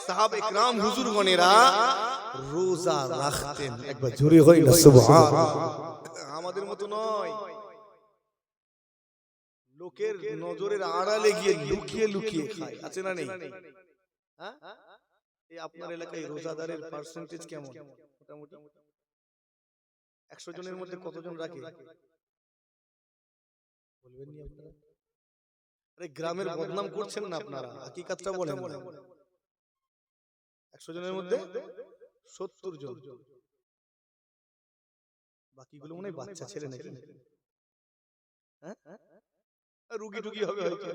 সাহাবায়ে কেরাম হুজুরগণেরা রোজা রাখতেন। একবার জোরে হয় না সুবহানাল্লাহ। আমাদের মতো নয়, লোকের নজরের আড়ালে গিয়ে লুকিয়ে লুকিয়ে খায়, আছে না নেই? হ্যাঁ, এই আপনার এলাকায় রোজাদারের পার্সেন্টেজ কেমন? মোটামুটি 100 জনের মধ্যে কতজন রাখে বলবেন নি আপনারা? আরে গ্রামের বদনাম করছেন না আপনারা, হাকিকাতটা বলেন না। 100 জনের মধ্যে 70 জন, বাকিগুলো মনে হয় বাচ্চা ছেলে নাকি? হ্যাঁ, রুগী টুগী হবে হয়তো,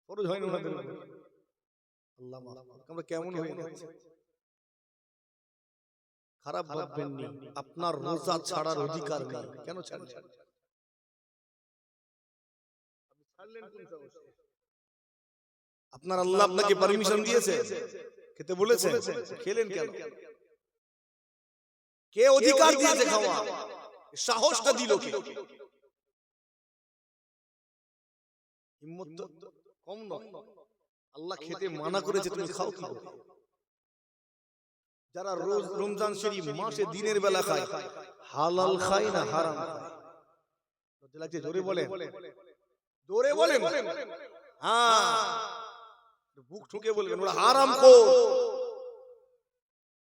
ফরজ হয় না ওনাদের উপর। আল্লাহ মাফ করুক, আমরা কেমন হয়ে যাচ্ছি। খারাপ ভাববেন না, আপনার রোজা ছাড়ার অধিকার নেই। কেন ছাড়লেন? আপনি ছাড়লেন কোন সাহসে? আপনার আল্লাহ আপনাকে পারমিশন দিয়েছে, খেতে বলেছে, খেলেন কেন? কে অধিকার দিয়েছে খাওয়া? সাহসটা দিল কে? হিম্মত তো কম নয়। আল্লাহ খেতে মানা করেছে, তুমি খাও কি করে? যারা রোজ রমজান শরীফ মাসে দিনের বেলা খায়, হালাল খায় না হারাম খায়? লাগছে জোরে বলেন, জোরে বলেন। হ্যাঁ, বুক ঠুকে বলবেন ওরা হারামখোর।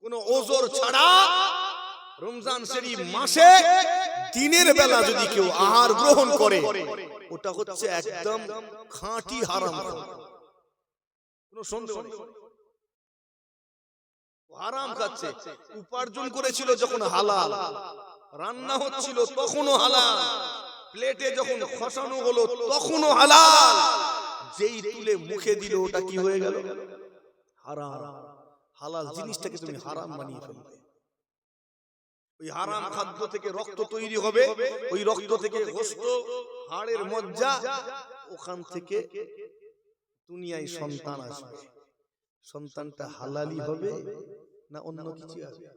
কোন ওজর ছাড়া রমজান শরীফ মাসে দিনের বেলা যদি কেউ আহার গ্রহণ করে, ওটা হচ্ছে একদম খাঁটি হারাম। কোনো সন্দেহ নেই, হারাম খাচ্ছে। উপার্জন করেছিল যখন হালাল, রান্না হচ্ছিল তখনও হালাল, প্লেটে যখন খসানো হলো তখনও হালাল, যেই তুলে মুখে দিল ওটা কি হয়ে গেল? হারাম। হালাল জিনিসটাকে তুমি হারাম বানিয়ে ফেলবে। ওই হারাম খাদ্য থেকে রক্ত তৈরি হবে, ওই রক্ত থেকে গোশত, হাড়ের মজ্জা, ওখান থেকে দুনিয়ায় সন্তান আসবে। সন্তানটা হালালি হবে না অন্য কিছু আসবে?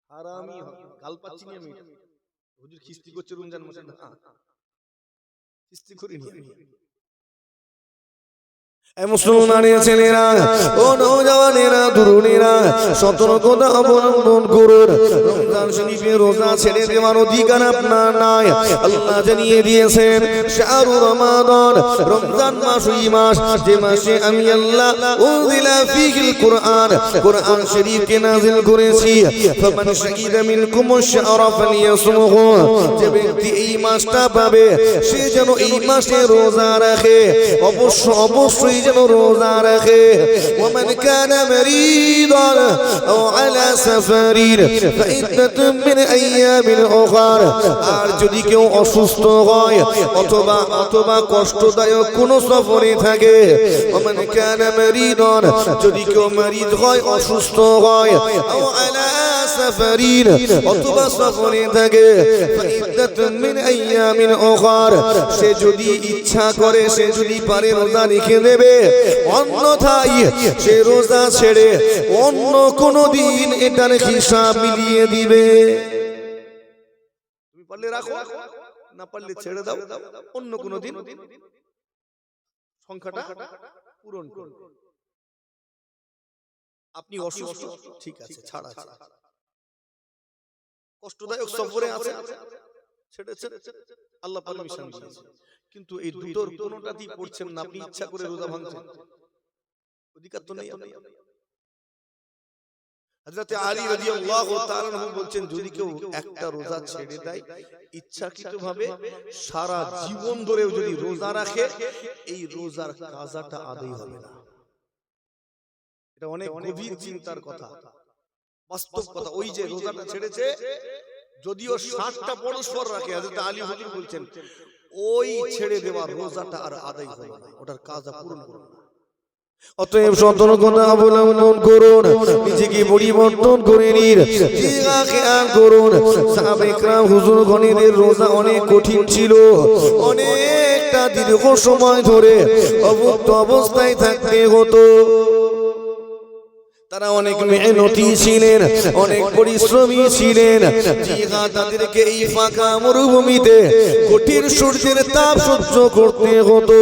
হারামই হবে। গাল পাচ্ছি না আমি, হুজুর খিস্তি করছে রমজান মাসে, না খিস্তি করিনি আমি। মুসলমানের ছেলেরা ও নওজওয়ানেরা, তরুণেরা, সতর্কতা অবলম্বন করুন। রমজান শরীফে রোজা ছেড়ে দেওয়ার অধিকার আপনার নাই। আল্লাহ জানিয়ে দিয়েছেন, শাহরু রমাদান, রমজান মাস ওই মাস যে মাসে আমি আল্লাহ উনজিলা ফীহিল কুরআন, কুরআন শরীফকে নাযিল করেছি। ফামান শাহিদা মিনকুমুশ শাহরা ফালিয়াসুমহু, যে ব্যক্তি এই মাসটা পাবে সে যেন এই মাসে রোজা রাখে। অবশ্যই যেন রোজা রাখে। ওয়ামান কানা মারিদান আও আলা সাফারিন ফাইদ্দাতুম মিন আইয়ামিন উখর, আর যদি কেউ অসুস্থ হয় অথবা কষ্টদায়ক কোন সফরে থাকে, ওয়ামান কানা মারিদান, যদি কেউ মারিদ হয়, অসুস্থ হয়, আও আলা সাফারিন, অথবা সফরে থাকে, ফাইদ্দাতুম মিন আইয়ামিন উখর, সে যদি ইচ্ছা করে, সে যদি পারে রোজা রেখে দেবে, অন্যথায় সে রোজা ছেড়ে অন্য কোন দিন এটার হিসাব মিলিয়ে দিবে। তুমি পারলে রাখো, না পারলে ছেড়ে দাও, অন্য কোন দিন সংখ্যাটা পূরণ করো। আপনি অসুস্থ, ঠিক আছে, ছাড়া আছে, কষ্টদায়ক সফরে আছে, ছেড়েছেন, আল্লাহ পারমিশন দিয়েছে, কিন্তু এই দুটোর কোনটাতেই পড়ছেন না, আপনি ইচ্ছা করে রোজা ভাঙছেন, অধিকার তো নেই। হযরত আলী রাদিয়াল্লাহু তাআলা আনহু বলছেন, যদি কেউ একটা রোজা ছেড়ে দেয় ইচ্ছাকৃতভাবে, সারা জীবন ধরেও যদি রোজা রাখে, এই রোজার কাজাটা আদায় হবে না। এটা অনেক গভীর চিন্তার কথা, বাস্তব কথা। ওই যে রোজাটা ছেড়েছে, যদিও 60টা পরস্পর রাখে, হযরত আলী হুজুর বলছেন ওই ছেড়ে দেওয়ার রোজাটা আর আদায় হবে না, ওটার কাজা পূরণ করবে না। অতএব সতর্কতা অবলম্বন করুন, নিজেকে পরিবর্তন করে নিন, জিগা খেয়াল করুন। সাহাবায়ে কেরাম হুজুর গণের রোজা অনেক কঠিন ছিল, অনেকটা দীর্ঘ সময় ধরে অভুক্ত অবস্থায় থাকতে হতো। তারা অনেক মেহনতি ছিলেন, অনেক পরিশ্রমী ছিলেন। জিগা তাদেরকে এই ফাঁকা মরুভূমিতে কঠিন সূর্যের তাপ সহ্য করতে হতো,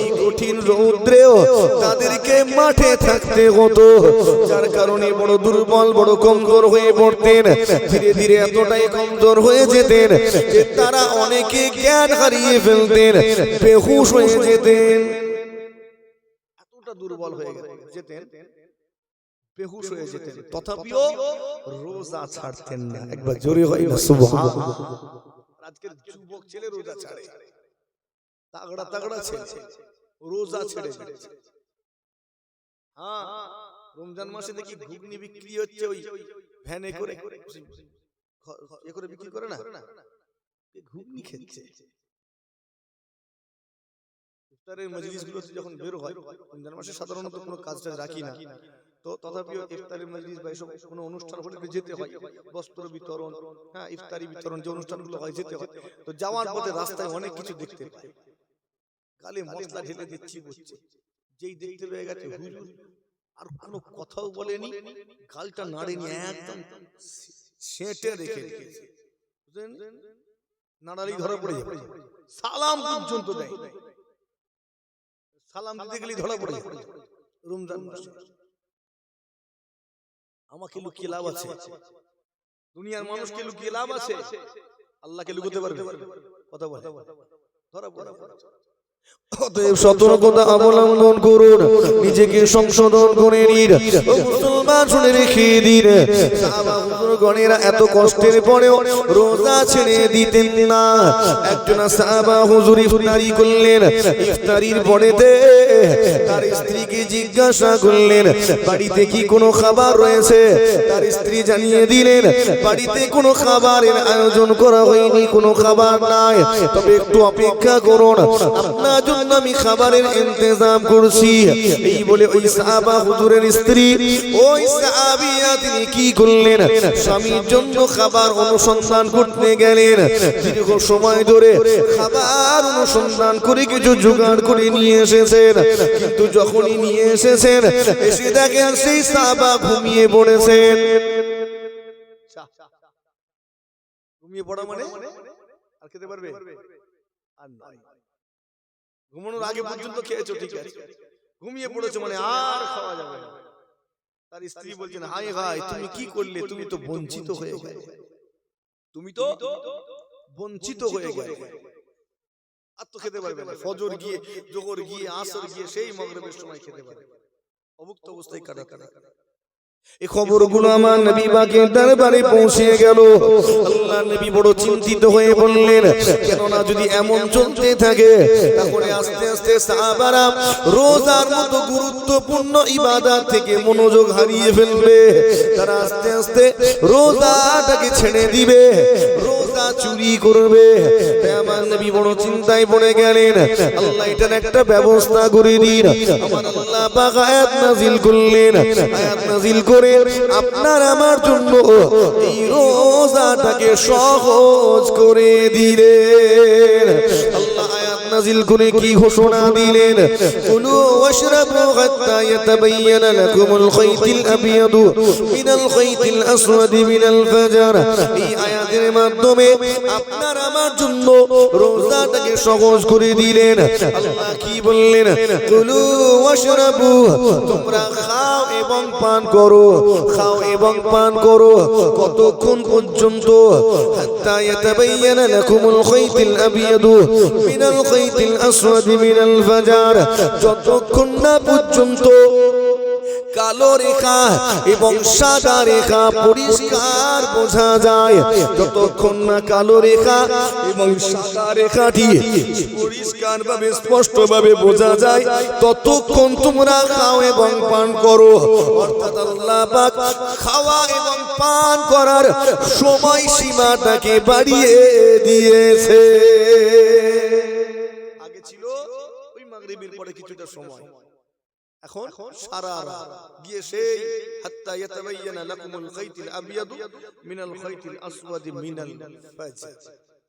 এই কঠিন রৌদ্রেও তাদেরকে মাঠে থাকতে হতো, যার কারণে বড় দুর্বল, বড় কমজোর হয়ে পড়তেন। ধীরে ধীরে এতটাই কমজোর হয়ে যেতেন যে তারা অনেকে জ্ঞান হারিয়ে ফেলতেন, বেহুশ হয়ে যেতেন, এতটা দুর্বল হয়ে যেতেন, বেহুশ হয়ে যেতেন, তথাপিও রোজা ছাড়তেন না। একবার জোরে হয় না সুবহানাল্লাহ। আজকের যুবক ছেলে রোজা ছাড়ে, তাগড়া তাগড়া ছেলে রোজা ছেড়ে দিয়েছে। হ্যাঁ, রমজান মাসে দেখি ঘুগনি বিক্রি হচ্ছে, ওই ভ্যানে করে এ করে বিক্রি করে না, ঘুগনি খেচ্ছে। ইফতারের মজলিসগুলোতে যখন বের হয়, রমজান মাসে সাধারণত কোনো কাজটা রাখি না, তো তথাপিও ইফতারি মজলিস বা এসব কোনো অনুষ্ঠান হলে যেতে হয়, বস্ত্র বিতরণ, হ্যাঁ, ইফতারি বিতরণ যে অনুষ্ঠানগুলো হয় যেতে হয়। তো যাওয়ার পথে রাস্তায় অনেক কিছু দেখতে পাই, গালে মশলা ঢেলে দিচ্ছি বলছে, যেই দেখতে পেয়ে গেছে হুজুর আর কোনো কথাও বলেনি, গালটা নাড়েনি, একদম সেঁটে রেখে দিয়েছে, বুঝলেন? নাড়ালেই ধরা পড়ে যাবে, সালাম পর্যন্ত দেয়, সালাম দিতে গেলেই ধরা পড়ে যাবে। রমজান মাসে আমাকে লুকিয়ে লাভ আছে? দুনিয়ার মানুষকে লুকিয়ে লাভ আছে? আল্লাহকে লুকোতে পারবে? কথা বলে ধরা পড়ে। অতএব সতর্কতা অবলম্বন করুন, নিজেকে সংশোধন করে নিন। মুসলমান শুনে রেখে দিন, সাহাবা হুজুরগণেরা এত কষ্টের পরেও রোজা ছেড়ে দিতেন না। একজন সাহাবা হুজুর ইফতারি করলেন, ইফতারির পরেতে তার স্ত্রীকে জিজ্ঞাসা করলেন বাড়িতে কি কোনো খাবার রয়েছে? তার স্ত্রী জানিয়ে দিলেন বাড়িতে কোনো খাবারের আয়োজন করা হয়নি, কোনো খাবার নাই, তবে একটু অপেক্ষা করুন, আপনার জন্য আমি খাবারের ইন্তজাম করছি। এই বলে ওই সাহাবা হুজুরের স্ত্রী, ওই সাহাবিয়া তিনি কি করলেন? স্বামীর জন্য খাবার অনুসন্ধান করতে গেলেন। দীর্ঘ সময় ধরে খাবার অনুসন্ধান করে কিছু জোগাড় করে নিয়ে এসেছেন, কিন্তু যখনই নিয়ে এসেছেন এসে দেখেন সেই সাহাবা ঘুমিয়ে পড়েছেন। ঘুমিয়ে পড়া মানে আর খেতে পারবে? আর নয়, ঘুমানোর আগে পর্যন্ত খেয়েছো ঠিক আছে, ঘুমিয়ে পড়েছো মানে আর খাওয়া যাবে না। তার স্ত্রী বলছেন, হায় হায় তুমি কি করলে? তুমি তো বঞ্চিত হয়ে গেলে, তুমি তো বঞ্চিত হয়ে গেলে, আর তো খেতে পারবে না। ফজর গিয়ে, জোহর গিয়ে, আসর গিয়ে, সেই মাগরিবের সময় খেতে পারবে, অভুক্ত অবস্থায় কাটাতে। এই খবরগুলো আমার নবী পাকের দরবারে পৌঁছে গেল। আল্লাহর নবী বড় চিন্তিত হয়ে বললেন, কেননা যদি এমন চলতে থাকে তাহলে আস্তে আস্তে সাহাবারা রোজার মতো গুরুত্বপূর্ণ ইবাদত থেকে মনোযোগ হারিয়ে ফেলবে। তারা আস্তে আস্তে রোজাটাকে ছেড়ে দিবে, রোজা চুরি করবে। তাই আমার নবী বড় চিন্তায় পড়ে গেলেন, আল্লাহ এটার একটা ব্যবস্থা করে দিন। আমার আল্লাহ পাক আয়াত নাযিল করলেন, আয়াত নাযিল করে আপনার আমার জন্য এই রোজাটাকে সহজ করে দিলেন। আল্লাহ আয়াত নাযিল করে কি ঘোষণা দিলেন? কুলু ওয়াশরাবু হাত্তা ইয়াতাবায়ানা লাকুমুল খাইতুল আবিয়াদু মিনাল খাইতিল আসওয়াদি মিনাল ফাজর। এই আয়াতের মাধ্যমে আপনার আমার জন্য রোজাটাকে সহজ করে দিলেন। আল্লাহ কি বললেন? কুলু ওয়াশরাবু, তোমরা খাও এবং পান করো, খাও এবং পান করো, কতক্ষণ পর্যন্ত? হাত্তা ইয়াতাবায়ানা লাকুমুল খাইতুল আবিয়াদু মিনাল খাইতিল আসওয়াদি মিনাল ফাজর, যতক্ষণ না পর্যন্ত কালো রেখা এবং সাদা রেখা পরিষ্কার বোঝা যায়, যতক্ষণ না কালো রেখা এবং সাদা রেখাটি পরিষ্কার ভাবে স্পষ্ট ভাবে বোঝা যায়, ততক্ষণ তোমরা খাও এবং পান করো। অর্থাৎ আল্লাহ পাক খাওয়া এবং পান করার সময় সীমাটাকে বাড়িয়ে দিয়েছে। আগে ছিল ওই মাগরিবের পরে কিছুটা সময়, এখন সারা রাত গিয়ে সেই হাত্তা ইয়াতাবায়ানা লাকুমুল খাইতুল আবিয়াদু মিনাল খাইতিল আসওয়াদি মিনাল ফাজর,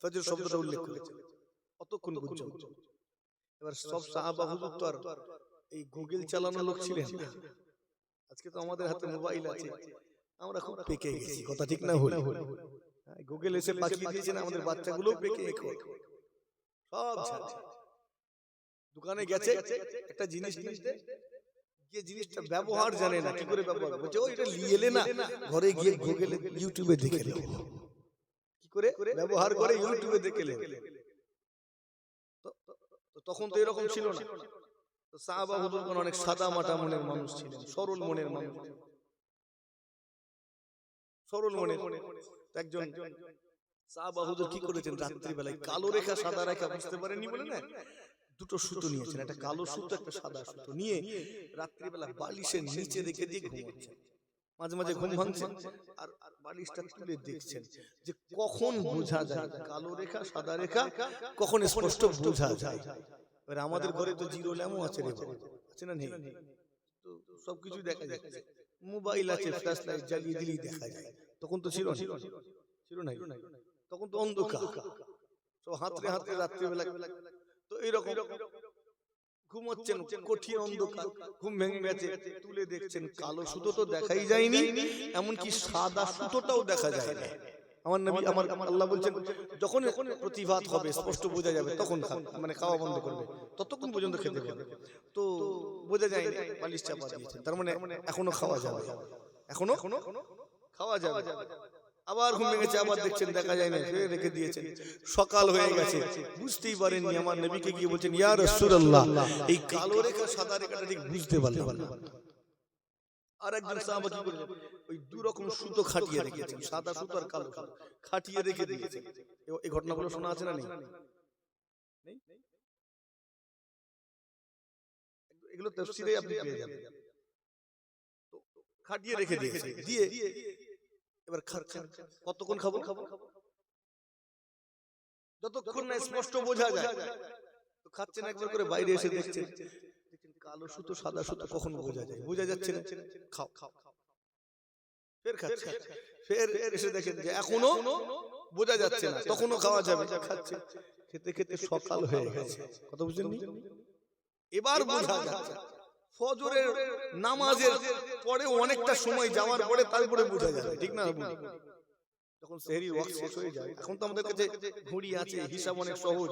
ফজর শব্দটা উল্লেখ করেছে কতক্ষণ পর্যন্ত। এবার সব সাহাবা হুজুর তো আর এই গুগল চালানো লোক ছিলেন না। আজকে তো আমাদের হাতে মোবাইল আছে, আমরা খুব পেকে গেছি, কথা ঠিক না? হল গুগল এসে পাঠিয়ে দিয়েছেন, আমাদের বাচ্চাগুলো পেকে সব দোকানে গেছে একটা জিনিস কিনতে গিয়ে জিনিসটা ব্যবহার জানে না, কি করে ব্যবহার বলছে, ও এটা নিয়ে এলে না, ঘরে গিয়ে গুগলে ইউটিউবে দেখে নেব কি করে ব্যবহার করে, ইউটিউবে দেখে নেব। তো তখন তো এরকম ছিল না। তো সাহাবা হুজুরগণ অনেক সাদা মাটা মনের মানুষ ছিলেন, সরল মনের মানুষ, সরল মনের। একজন সাহাবা হুজুর কি করেছেন, রাত্রি বেলায় কালো রেখা সাদা রেখা বুঝতে পারেননি বলে না, দুটো সুতো নিয়েছেন, একটা কালো সুতো একটা সাদা সুতো নিয়ে রাত্রিবেলা বালিশের নিচে রেখে দিয়ে ঘুমাচ্ছেন। মাঝে মাঝে ঘুম ভাঙছেন আর বালিশটা তুলে দেখছেন যে কখন বোঝা যায় কালো রেখা সাদা রেখা, কখন স্পষ্ট বোঝা যায়। এবার আমাদের ঘরে তো জিরো ল্যাম্পও আছে রে, আছে না নেই? তো সবকিছু দেখা যাচ্ছে, মোবাইল আছে, ফ্ল্যাশ লাইট জ্বালিয়ে দিলেই দেখা যায়। তখন তো ছিল না, তখন তো অন্ধকার, তো হাতে হাতে রাত্রিবেলা। তো এইরকম ঘুমোচ্ছেন, কঠিন অন্ধকার, ঘুম ভেঙে গেছে, তুলে দেখছেন কালো সুতো তো দেখাই যায়নি, এমনকি সাদা সুতোটাও দেখা যায় না। আমার নবী, আমার আল্লাহ বলছেন যখন প্রতিভাত হবে, স্পষ্ট বোঝা যাবে, তখন মানে খাওয়া বন্ধ করবে, ততক্ষণ পর্যন্ত খেতে পারবে। তো বোঝা যায় না, পালিশ চাপা দিয়েছেন, তার মানে এখনো খাওয়া যাবে, এখনো খাওয়া যাবে। আবার ঘুম ভেঙেছে, আবার দেখছেন দেখা যায় না, ফের রেখে দিয়েছেন। সকাল হয়ে গেছে, বুঝতেই পারেননি, আমার নবীকে গিয়ে বলছেন, ইয়া রাসূলুল্লাহ, এই কালো রেখা সাদা রেখাটা ঠিক বুঝতে পারলাম না। আর একজন সাহাবা কি করলেন, ওই দুই রকম সুতো খাটিয়ে রেখেছেন, সাদা সুতো আর কালো সুতো খাটিয়ে রেখে দিয়েছেন। এই ঘটনাগুলো শোনা আছে না নেই? এগুলো তাফসীরে আপনি পেয়ে যাবেন। খাটিয়ে রেখে দিয়েছেন, দিয়ে এবার খাচ্ছেন। কতক্ষণ খাবো? যতক্ষণ না স্পষ্ট বোঝা যায়। তো খাচ্ছেন, একবার করে বাইরে এসে দেখছেন কালো সুতো সাদা সুতো কখন বোঝা যায়, বোঝা যাচ্ছে না, খাও খাও, ফের খাচ্ছে, ফের এসে দেখেন যে এখনো বোঝা যাচ্ছে না, তখনও খাওয়া যাবে, খাচ্ছে, খেতে খেতে সকাল হয়ে গেছে। কথা বুঝলেন? এবার বোঝা যাচ্ছে। ফজরের নামাজের পরে অনেকটা সময় যাওয়ার পরে তারপরে বোঝা যাবে, ঠিক না? যখন সেহরির ওয়াক্ত শেষ হয়ে যায়, এখন তো আমাদের কাছে ঘড়ি আছে, হিসাব অনেক সহজ,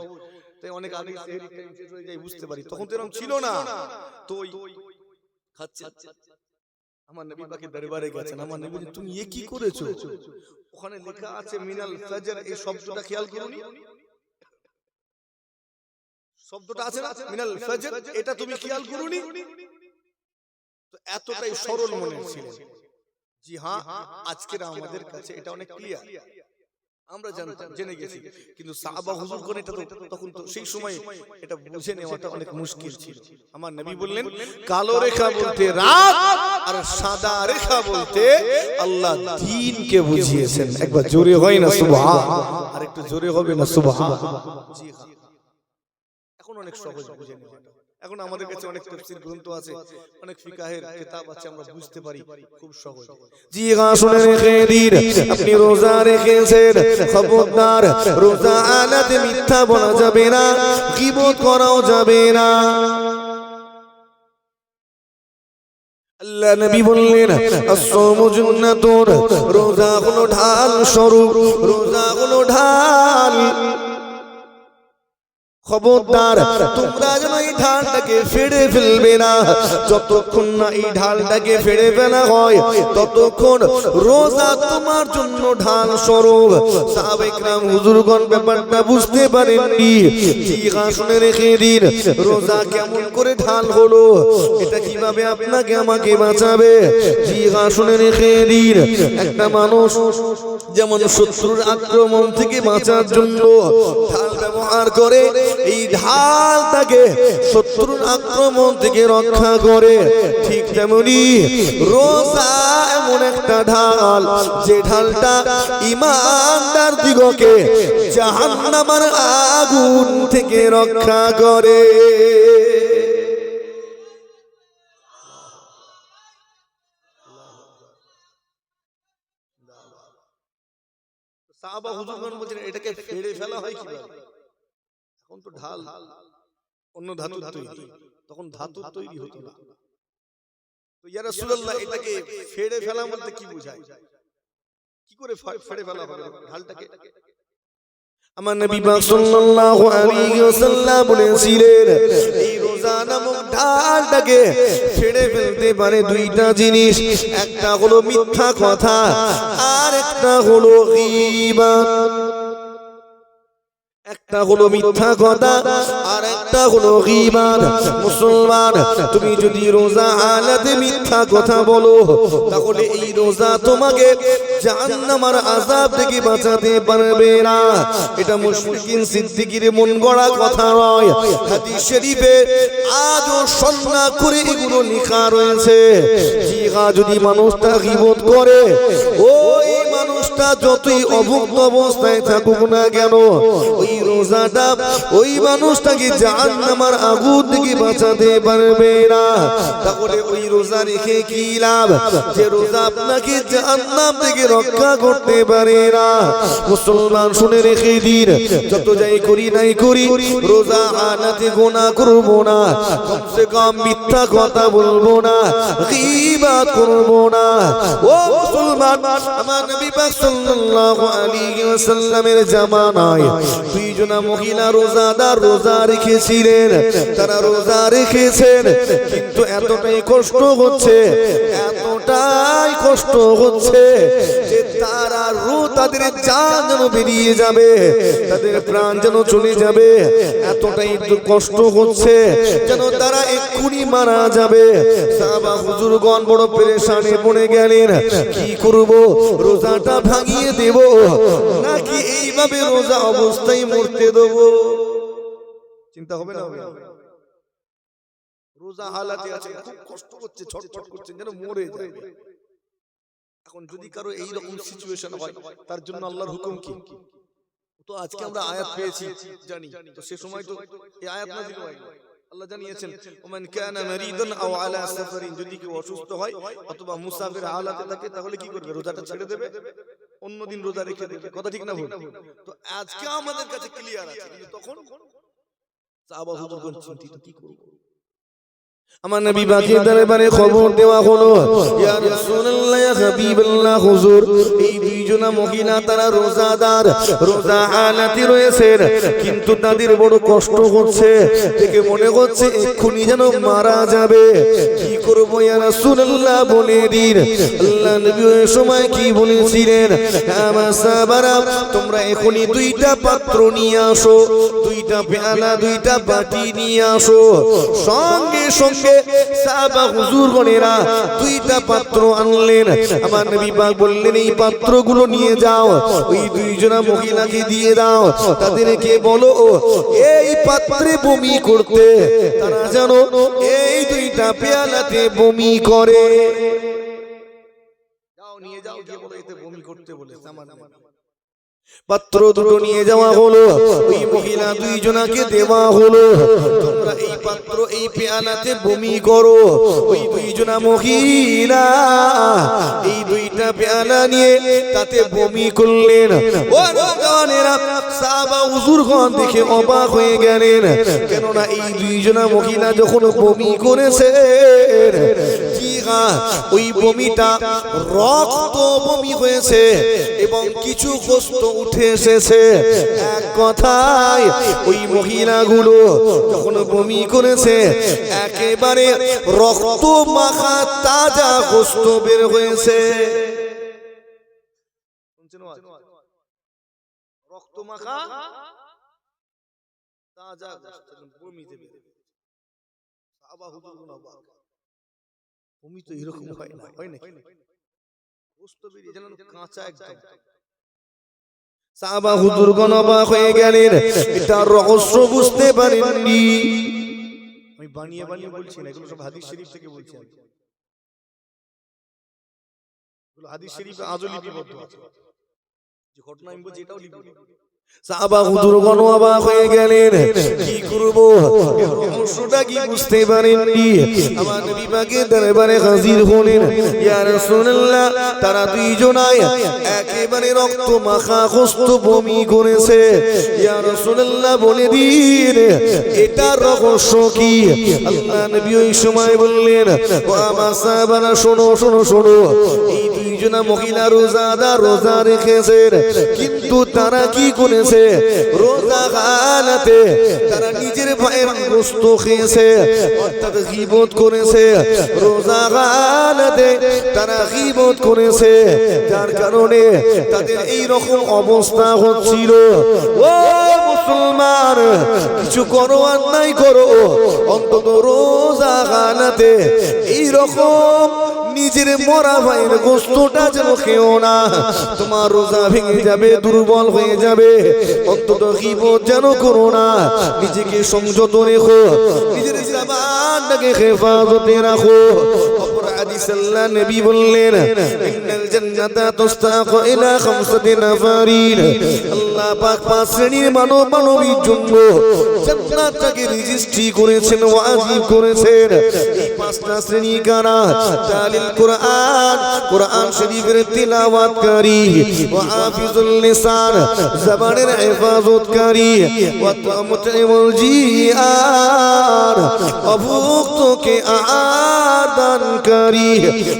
তাই অনেক আগে সেহরির টাইম শেষ হয়ে যায় বুঝতে পারি। তখন তো এরকম ছিল না। তো খাচ্ছে, আমার নবী পাকের দরবারে গেছেন, আমার নবী বলেন, তুমি এ কি করেছো? ওখানে লেখা আছে মিনাল ফাজর, এই শব্দটা খেয়াল করুন, শব্দটা আছে না মিনাল ফাজর, এটা তুমি খেয়াল করুনি? তো এতটাই সরল মনে ছিল। জি হ্যাঁ, আজকের আমাদের কাছে এটা অনেক ক্লিয়ার, আমরা জানতাম, জেনে গেছি, কিন্তু সাহাবা হুজুরগণ এটা তো তখন তো সেই সময় এটা বুঝে নেওয়াটা অনেক মুশকিল ছিল। আমার নবী বললেন, কালো রেখা বলতে রাত, আর সাদা রেখা বলতে আল্লাহ দ্বীনকে বুঝিয়েছেন। একবার জোরে হয় না সুবহান, আর একটু জোরে হবে না সুবহান। জি হ্যাঁ, এখন অনেক সহজ বুঝে নেওয়া। এখন আমাদের কাছে অনেক তাফসীর গ্রন্থ আছে, অনেক ফিকাহের কিতাব আছে, আমরা বুঝতে পারি খুব সহজ। জি হ্যাঁ, শুনে রেখে দিন, আপনি রোজা রেখেছেন, খবরদার, রোজা আনাতে মিথ্যা বলা যাবে না, গীবত করাও যাবে না। আল্লাহ নবী বললেন, as-সাওমু জুন্নাতুন, রোজা হলো ঢাল স্বরূপ, রোজা হলো ঢাল। খবরদার, তোমরা যেন এই ঢালটাকে ফেড়ে ফেলবে না। যতক্ষণ না এই ঢালটাকে ফেড়ে ফেলা হয়, ততক্ষণ রোজা তোমার জন্য ঢাল স্বরূপ। সাহাবায়ে কেরাম হুজুরগণ ব্যাপারটা বুঝতে পারেননি। জিজ্ঞাসা শুনে রেখে দিন, রোজা কেমন করে ঢাল হলো, এটা কিভাবে আপনাকে আমাকে বাঁচাবে? জিজ্ঞাসা শুনে রেখে দিন, একটা মানুষ যেমন শত্রুর আক্রমণ থেকে বাঁচার জন্য ঢাল ব্যবহার করে, এই ঢাল তাকে শত্রুর আক্রমণ থেকে রক্ষা করে, ঠিক তেমনি রোজা এমন একটা ঢাল, যে ঢালটা ঈমানদার দিগকে জাহান্নামের আগুন থেকে রক্ষা করে। সাহাবা হুজুরগণ বলছেন, এটাকে ফেড়ে ফেলা হয় কিভাবে? এখন তো ঢাল অন্য ধাতুর তৈরি, তখন ধাতুর তৈরি হতো না। তো ইয়া রাসূলুল্লাহ, এটাকে ফেড়ে ফেলা বলতে কি বোঝায়? কি করে ফেড়ে ফেলা হবে ঢালটাকে? আমার নবী পাক সাল্লাল্লাহু আলাইহি ওয়াসাল্লাম বলেছিলেন, এই রোজা নামক ঢালটাকে ফেড়ে ফেলতে পারে দুইটা জিনিস, একটা হলো মিথ্যা কথা, আর একটা হলো গীবত। একটা হলো মিথ্যা কথা, আর একটা হলো গীবত। মুসলমান, তুমি যদি রোজা হালাতে মিথ্যা কথা বলো, তাহলে এই রোজা তোমাকে জাহান্নামের আযাব থেকে বাঁচাতে পারবে না। এটা মুশরিকিন সিদ্দিকীর মন গড়া কথা নয়, হাদিস শরীফে আজও সন্না করে এগুলো লেখা রয়েছে। জিহা, যদি মানুষটা গীবত করে, ওই মানুষ মানুষটা যতই অভুক্ত অবস্থায় থাকুক না কেন, ওই রোজাটা ওই মানুষটাকে জাহান্নামের আগুন থেকে বাঁচাতে পারবে না। তাহলে ওই রোজা রেখে কি লাভ, যে রোজা আপনাকে জাহান্নাম থেকে রক্ষা করতে পারে না। মুসলমান শুনে রেখে দিন, যত যাই করি নাই করি, রোজা আনাতে গুনাহ করব না, কমসে কম মিথ্যা কথা বলবো না, গীবত করব না। ও মুসলমান, আমার নবী পাক সাল্লাল্লাহু আলাইহি ওয়াসাল্লামের জামানায় দুইজনা মহিলা রোজাদার রোজা রেখেছিলেন। তারা রোজা রেখেছেন, কিন্তু এতটাই কষ্ট হচ্ছে, এতটাই কষ্ট হচ্ছে যে তারা তাদের জান যেন বেরিয়ে যাবে, তাদের প্রাণ যেন চলে যাবে। এতটাই কষ্ট হচ্ছে যেন তারা এক্ষুনি মারা যাবে। সাহাবা হুজুরগণ বড় পেরেশানে পড়ে গেলেন, কি করব, রোজাটা ভাঙিয়ে দেব নাকি এইভাবে রোজা অবস্থায় মরতে দেব? চিন্তা হবে না? রোজা হালাতে আছে, খুব কষ্ট করছে, ছটফট করছে যেন মরে যায়। এখন যদি কারো এই রকম সিচুয়েশন হয়, তার জন্য আল্লাহর হুকুম কি? তো আজকে আমরা আয়াত পেয়েছি জানি, তো সে সময় তো এই আয়াত নাযিল হয়। আল্লাহ জানিয়েছেন, ওমান কানা মারিদান আও আলা সাফারিন, যদি কেউ অসুস্থ হয় অথবা মুসাফির হালাতে থাকে, তাহলে কি করবে? রোজাটা ছেড়ে দেবে, অন্য দিন রোজা রেখে দেবে। কথা ঠিক না ভুল? তো আজকে আমাদের কাছে ক্লিয়ার আছে, কিন্তু তখন সাহাবা হুজুরগণ চিন্তিত, কি করব? আমার নবী পাকের দরবারে খবর দেওয়া হলো, ইয়া রাসূলুল্লাহ, ইয়া হাবিবাল্লাহ, হুজুর এই দুইজনা মহিলা তারা রোজাদার, রোজা হালাতে রয়েছেন, কিন্তু তাদের বড় কষ্ট হচ্ছে, দেখে মনে হচ্ছে এক্ষুনি যেন মারা যাবে। কি করব ইয়া রাসূলুল্লাহ বলে দিন। আল্লাহ নবী ওই সময় কি বলেছিলেন, আমার সাহাবারা, তোমরা এখনি দুইটা পাত্র নিয়ে আসো, দুইটা পেয়ালা, দুইটা বাটি নিয়ে আসো। সঙ্গে সঙ্গে সাহাবা হুজুরগণেরা দুইটা পাত্র আনলেন। আমার নবী পাক বললেন, এই পাত্রগুলো নিয়ে যাও, ওই দুইজনা মহিলাকে দিয়ে দাও, তাদেরকে বলো এই পাত্রে বমি করতে, তারা যেন এই দুইটা পেয়ালাতে বমি করে। যাও নিয়ে যাও, গিয়ে বলো এতে বমি করতে বলেছে আমার নবী। পাত্র দুটো নিয়ে যাওয়া হলো, ওই মহিলা দুইজনাকে দেওয়া হলো, তোমরা এই পাত্র এই পেয়ালাতে বমি করো। ওই দুইজনা মহিলা এই দুইটা পেয়ালা নিয়ে তাতে বমি করলেন। ও নওজওয়ানেরা, সাহাবা হুজুরগণ দেখে অবাক হয়ে গেলেন, কেননা এই দুইজনা মহিলা যখন বমি করেছে, ওই বমিটা রক্ত বমি হয়েছে এবং কিছু গোশত উঠে এসেছে। এক কথায় ওই মহিলাগুলো যখন বমি করেছে, একেবারে রক্ত মাখা তাজা গোশত বের হয়েছে। রক্ত মাখা তাজা বমি দেবে। সাহাবা হুজুরগণ অবাক, বমি তো এরকম হয় না, হয় নাকি? গোশত বেরিয়ে যেন কাঁচা একদম। সাহাবা হুজুরগণ অবাক হয়ে গেলেন, এটা রহস্য বুঝতে পারেননি। আমি বানিয়ে বানিয়ে বলছি না, এগুলো সব হাদিস শরীফ থেকে বলছি। এগুলো হাদিস শরীফে আজও লিপিবদ্ধ আছে, যে ঘটনা আমি বলছি এটাও লিপিবদ্ধ। সাহাবা হুজুরগণ অবাক হয়ে গেলেন, কি করব, রহস্যটা কি বুঝতে পারেননি। আমার নবী পাকের দরবারে হাজির হলেন, ইয়া রাসূলুল্লাহ, তারা দুইজনাই একেবারে রক্ত মাখা গোশত বমি করেছে। ইয়া রাসূলুল্লাহ বলে দিন, এটা রহস্য কি? আল্লাহ নবী ওই সময় বললেন, ও আমার সাহাবারা, শোনো শোনো শোনো, এই দুইজনা মহিলা রোজাদার, রোজা রেখেছেন, কিন্তু তারা কি করেছে, রোজা হালাতে তারা নিজের ভাইয়ের গোশত খেয়েছে, অর্থাৎ গীবত করেছে। রোজা হালাতে তারা গীবত করেছে, যার কারণে তাদের এই রকম অবস্থা হচ্ছিল। ও মুসলমান, কিছু করো আর নাই করো, অন্তত রোজা হালাতে এই রকম নিজের মরা ভাইয়ের গোশতটা যেন খেও না, তোমার রোজা ভেঙে যাবে, দুর্বল হয়ে যাবে। অন্তত গীবত যেন করো না, নিজেকে সংযত রেখো, নিজের জবানটাকে হেফাজতে রাখো। অপর হাদিসে আল্লাহ নবী বললেন, ইন্নাল জান্নাতা তুস্তাকু ইলা খামসাতি নাফারিন। আল্লাহ পাক পাঁচ শ্রেণীর মানবীর জন্য জান্নাতটাকে রেজিস্ট্রি করেছেন, ওয়াজিব করেছেন। এই পাঁচটা শ্রেণী কারা? তালিল কুরআন, কুরআন শরীফের তিলাওয়াতকারী, ওয়া হাফিজুল লিসান, জবানের হেফাজতকারী, ওয়া মুতঈমুল জিআর, অভুক্তকে আহার দানকারী,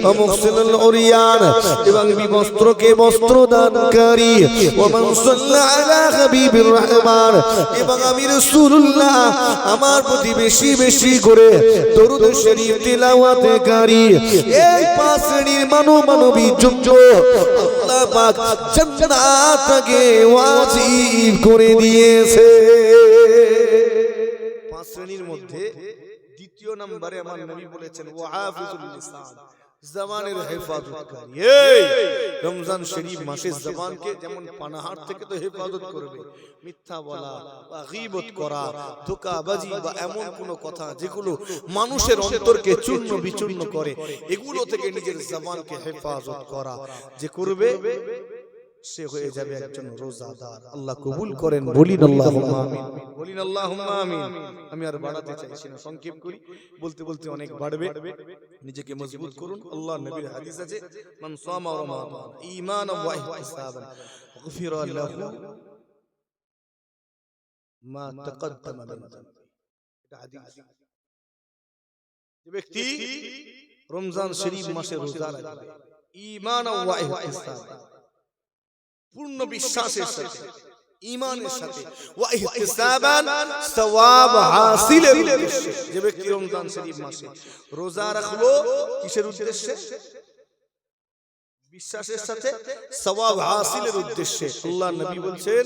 ওয়া মুহসিনুল উরিয়ান, এবং বিবস্ত্রকে বস্ত্র দানকারী, ওয়া মান সাল্লা আলা হাবিবির রহমান, এবং আমি রাসূলুল্লাহ আমার প্রতি বেশি বেশি করে দরুদ শরীফ তিলাওয়াতকারী। এই পাঁচ শ্রেণীর মানবীর জন্য আল্লাহ পাক জান্নাতকে ওয়াজিব করে দিয়েছে। পাঁচ শ্রেণীর মধ্যে দ্বিতীয় নম্বরে আমার নবী বলেছেন ওয়া হাফিজুল লিসান, জবানের হেফাজতকারী। এই রমজান শরীফ মাসে জবানকে যেমন পানাহার থেকে তো হেফাজত করবে, মিথ্যা বলা বা গীবত করা, ধোঁকাবাজি বা এমন কোন কথা যেগুলো মানুষের অন্তরকে চূর্ণ বিচূর্ণ করে, এগুলো থেকে নিজের জবানকে হেফাজত করা যে করবে সে হয়ে যাবে একজন রোজাদার। আল্লাহ কবুল করেন, বলিন আল্লাহুম্মা আমিন, বলিন আল্লাহুম্মা আমিন। আমি আর বাড়াতে চাইছি না, সংক্ষেপ করি, বলতে বলতে অনেক বাড়বে। নিজেকে মজবুত করুন। আল্লাহ নবীর হাদিস আছে, মান সামা রমাদান ঈমানান ওয়া ইহতিসাবান গুফিরা লাহু মা তাকদ্দামা মিন যানবি। এটা হাদিস। যে ব্যক্তি রমজান শরীফ মাসে রোজা রাখবে ঈমানান ওয়া ইহতিসাবান, পূর্ণ বিশ্বাসের সাথে, ঈমানের সাথে, ওয়া ইহতিসাবান, সওয়াব হাসিলের উদ্দেশ্যে। যে ব্যক্তি রমজান শরীফ মাসে রোজা রাখলো কিসের উদ্দেশ্যে? বিশ্বাসের সাথে, সওয়াব হাসিলের উদ্দেশ্যে। আল্লাহ নবী বলছেন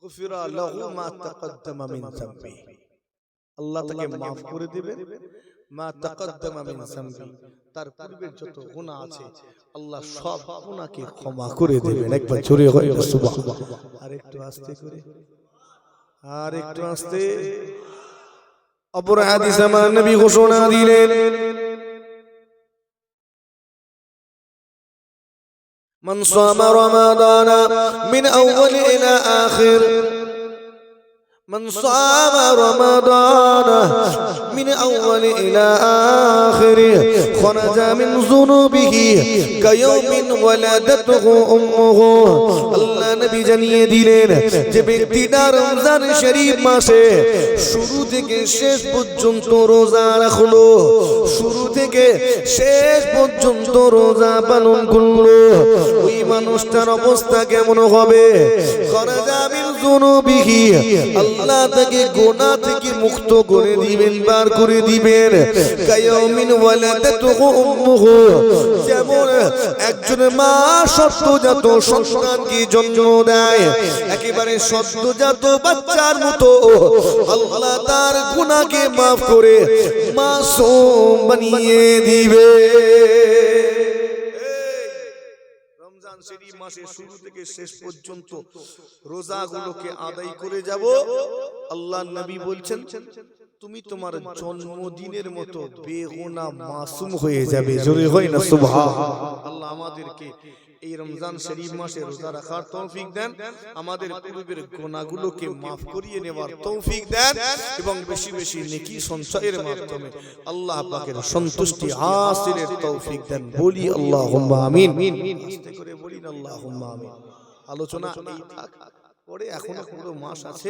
গুফিরা লাহু মা তাকদ্দামা মিন যানবি, আল্লাহ তাকে maaf করে দিবেন। মা তাকদ্দামা মিন যানবি, তার পূর্বের যত গুনাহ আছে আল্লাহ সব গুনাহকে ক্ষমা করে দিবেন। একবার জোরে হয় সুবহানাল্লাহ। আর একটু আস্তে করে, আর একটু আস্তে। অপর হাদিস আমার নবী ঘোষণা দিলেন, মান সামা রমাদানা মিন আউয়াল ইলা আখির, من صام رمضان من أول إلى آخره خرج من ذنوبه كيوم ولدته أمه। আল্লাহ নবী জানিয়ে দিলেন যে ব্যক্তিটা রমজান শরীফ মাসে শুরু থেকে শেষ পর্যন্ত রোজা রাখলো, শুরু থেকে শেষ পর্যন্ত রোজা পালন করলো, ওই মানুষটার অবস্থা কেমন হবে? খরাজা মিন যুনুবিহি, আল্লাহ তাকে গুনাহ থেকে মুক্ত করে দিবেন, বার করে দিবেন। কায়াউমিন ওয়ালাদাতুহু উম্মুহু, যেমন একজন মা সদ্যজাত সন্তানকে জন্ম দেয়, একেবারে সদ্যজাত বাচ্চার মতো আল্লাহ তার গুনাহকে maaf করে মাসুম বানিয়ে দিবে। রমজান শরীফ মাসে শুরু থেকে শেষ পর্যন্ত রোজাগুলোকে আদায় করে যাব। আল্লাহ নবী বলছেন তুমি তোমার জন্মদিনের মতো বেগুনাহ মাসুম হয়ে যাবে। জোরে হয় না সুবহানাল্লাহ। আল্লাহ আমাদেরকে এই রমজান শরীফ মাসে রোজা রাখার তৌফিক দেন, আমাদের পূর্বের গুনাহগুলোকে maaf করিয়ে নেওয়ার তৌফিক দেন, এবং বেশি বেশি নেকি সঞ্চয়ের মাধ্যমে আল্লাহ পাকের সন্তুষ্টি হাসিলের তৌফিক দেন। বলি আল্লাহুম্মা আমিন। আস্তে করে বলিন আল্লাহুম্মা আমিন। আলোচনা এই থাক, পরে এখনো পুরো মাস আছে,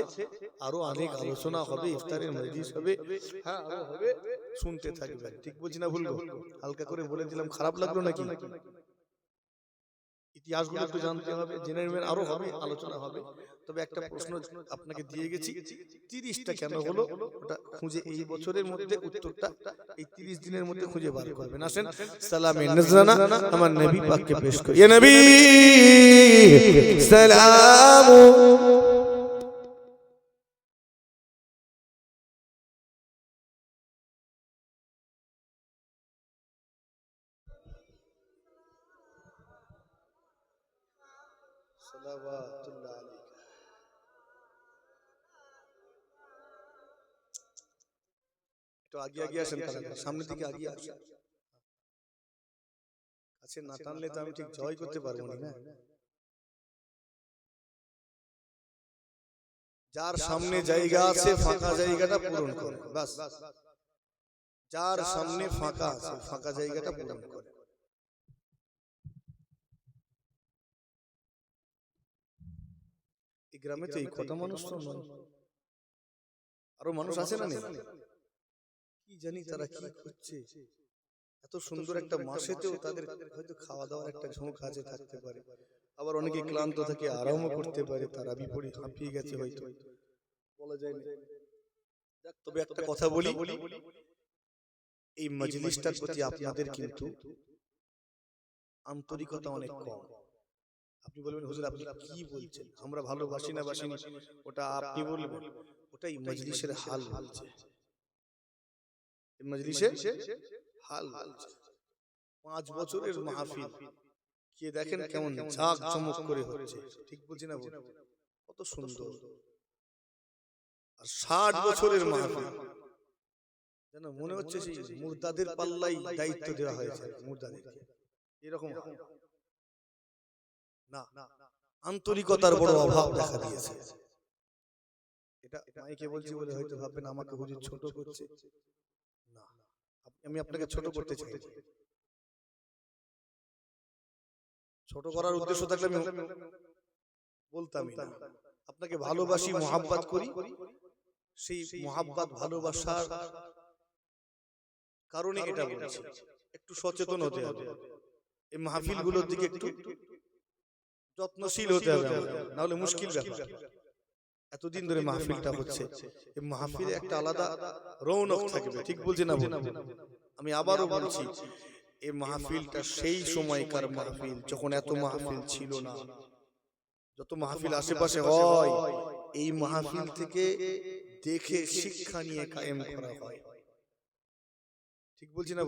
আরো অনেক আলোচনা হবে, ইফতারের মজলিস হবে, হ্যাঁ আরো হবে, শুনতে থাকবেন। ঠিক বলছি না ভুল? হালকা করে বলে দিলাম, খারাপ লাগলো নাকি? ইতিহাসগুলো একটু জানতে হবে, জেনে নেবেন, আরো হবে, আলোচনা হবে। তবে একটা প্রশ্ন আপনাকে দিয়ে গেছি, 30টা কেন হলো ওটা খুঁজে এই বছরের মধ্যে উত্তরটা এই 30 দিনের মধ্যে খুঁজে বার করবেন। আসেন সালামে নজরানা আমার নবী পাককে পেশ করি। ইয়া নবী সালামু সালাওয়াতুল্লাহ আলাইহি। একটু আগে আগে আসেন, সামনের দিকে আগে আসেন, কাছে না টানলে তো আমি ঠিক জয় করতে পারবো না। যার সামনে জায়গা আছে ফাঁকা জায়গাটা পূরণ করে, বাস। যার সামনে ফাঁকা আছে ফাঁকা জায়গাটা পূরণ করে। এই গ্রামে তো এই কটা মানুষ তো নয়, আরো মানুষ আছে না নেই? কি জানি তারা কি করছে। এত সুন্দর একটা মাসেতেও তাদের হয়তো খাওয়া দাওয়ার একটা ঝোঁক আছে, থাকতে পারে। আবার অনেকে ক্লান্ত থাকে, আরামও করতে পারে, তারা বিপরী হাঁপিয়ে গেছে হয়তো, বলা যায় না। তবে একটা কথা বলি, এই মজলিসটার প্রতি আপনাদের কিন্তু আন্তরিকতা অনেক কম। আপনি বলবেন হুজুর আপনি কি বলছেন, আমরা ভালোবাসি না বাসি না, ওটা আপনি বলবেন, ওটাই মজলিসের হাল বলছে। মজলিসের হাল বলছে। 5 বছরের মাহফিল কে দেখেন কেমন ঝাঁক চমক করে হচ্ছে, ঠিক বলছি না? কত সুন্দর। আর 60 বছরের মাহফিল যেন মনে হচ্ছে সেই মুর্দাদের পাল্লাই দায়িত্ব দেওয়া হয়েছে, মুর্দাদেরকে। এরকম না, আন্তরিকতার বড় অভাব দেখা দিয়েছে। এটা মাইকে বলছি বলে হয়তো ভাববেন আমাকে হুজুর ছোট করছে, না, আমি আপনাকে ছোট করতে চাই। ছোট করার উদ্দেশ্য থাকলে আমি বলতামই না। আপনাকে ভালোবাসি, মোহাব্বত করি, সেই মোহাব্বত ভালোবাসার কারণে এটা বলছি। একটু সচেতন হতে হবে, এই মাহফিল গুলোর দিকে একটু যত্নশীল হতে হবে, না হলে মুশকিল ব্যাপার। এতদিন ধরে মাহফিলটা হচ্ছে, এই মাহফিলে একটা আলাদা রৌনক থাকবে, ঠিক বলছি না? আমি আবারও বলছি, এই মাহফিলটা সেই সময়কার মাহফিল যখন এত মাহফিল ছিল না। যত মাহফিল আশেপাশে হয়, এই মাহফিল থেকে দেখে শিক্ষা নিয়ে কায়েম করা হয়, ঠিক বলছি না?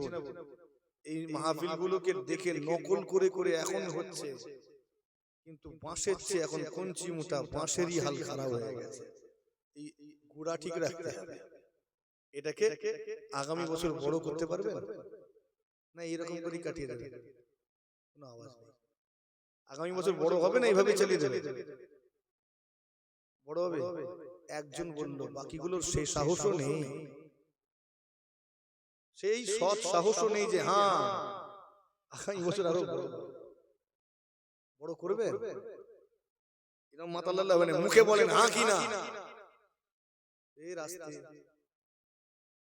এই মাহফিল গুলোকে দেখে নকল করে করে এখন হচ্ছে, কিন্তু বাঁশের চেয়ে এখন কঞ্চি মোটা বাঁশেরই হাল খারাপ হয়ে গেছে। এই গুড়া ঠিক রাখতে হবে। এটাকে আগামী বছর বড় করতে পারবেন না এরকম করে কাটিয়ে দেবে, কোনো আওয়াজ নেই। আগামী বছর বড় হবে না, এইভাবে চালিয়ে দেবে, বড় হবে। একজন বলল, বাকিগুলোর সেই সাহসও নেই, সেই সৎ সাহসও নেই যে হ্যাঁ আগামী বছর আরো বড় করবে। এরকম মাতাল্লাহ হবে না, মুখে বলেন হ্যাঁ কি না, এই রাস্তায়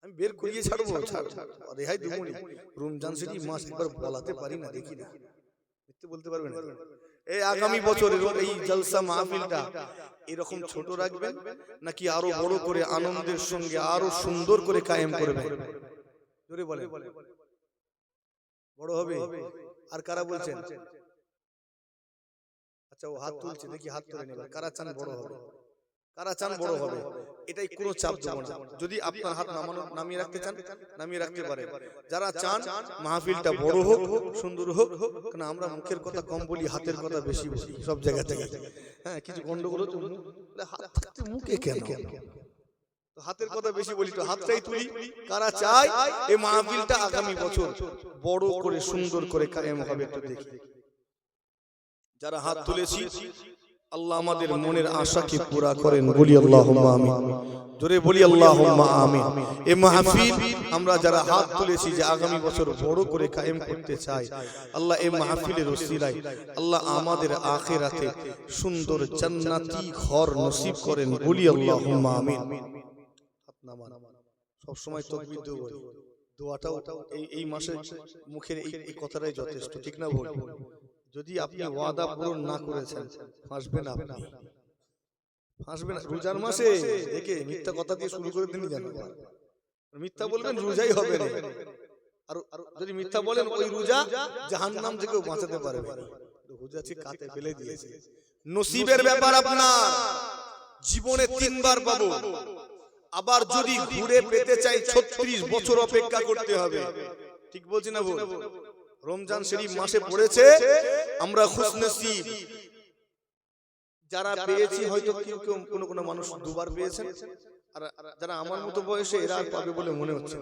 আমি বের করিয়ে ছাড়বো, রেহাই দেবো না। রমজান শরীফ মাস একবার বলাতে পারি না, দেখি না, মিথ্যে বলতে পারবেন? এই আগামী বছরের এই জলসা মাহফিলটা এরকম ছোট রাখবেন নাকি আরো বড় করে আনন্দের সঙ্গে আরো সুন্দর করে কায়েম করবেন? জোরে বলেন, বড় হবে। আর কারা বলছেন? আচ্ছা, ও হাত তুলছে, দেখি হাত তুলে নেবেন। কারা চান বড় হবে? কারা চান বড় হবে? এটাই কোনো চাপ দেব না। যদি আপনার হাত নামিয়ে রাখতে চান নামিয়ে রাখতে পারেন। যারা চান মাহফিলটা বড় হোক, সুন্দর হোক, কারণ আমরা মুখের কথা কম বলি, হাতের কথা বেশি বলি সব জায়গা থেকে। হ্যাঁ, কিছু গন্ডগোল হচ্ছে, হাত থাকতে মুখে কেন? তো হাতের কথা বেশি বলি, তো হাতটাই তুলি। কারা চায় এই মাহফিলটা আগামী বছর বড় করে সুন্দর করে কায়েম হবে, একটু দেখি। যারা হাত তুলেছি, আল্লাহ আমাদের মনের আশাকে পুরা করেন, বলি আল্লাহুম্মা আমিন। জোরে বলি আল্লাহুম্মা আমিন। এই মাহফিল আমরা যারা হাত তুলেছি যে আগামী বছর বড় করে কায়েম করতে চাই, আল্লাহ এই মাহফিলের ওসিলায় আল্লাহ আমাদের আখিরাতে সুন্দর জান্নাতি ঘর নসিব করেন, বলি আল্লাহুম্মা আমিন। হাত নামান, সব সময় তাকবীর দেব, দোয়াটাও এই মাসে মুখের এই কথাটাই যথেষ্ট, ঠিক না? বল, যদি আপনি ওয়াদা পূরণ না করেছেন ফাঁসবেন, আপনি ফাঁসবেন। রোজার মাসে দেখে মিথ্যা কথা দিয়ে শুরু করে দিন, জানো মিথ্যা বলবেন রোজাই হবে না। আর যদি মিথ্যা বলেন, ওই রোজা জাহান্নাম থেকে বাঁচাতে পারবে। রোজা ঠিক কাতে ফেলে দিয়েছে। নসিবের ব্যাপার, আপনার জীবনে 3 বার পাবো। আবার যদি ঘুরে পেতে চাই 36 বছর অপেক্ষা করতে হবে, ঠিক বলছি না? বল, রমজান শরীফ মাসে পড়েছে, আমরা খুশনসিব যারা পেয়েছি। হয়তো কেউ কেউ কোনো মানুষ 2 বার পেয়েছেন, আর যারা আমার মতো বয়সে এরা পাবে বলে মনে হচ্ছে।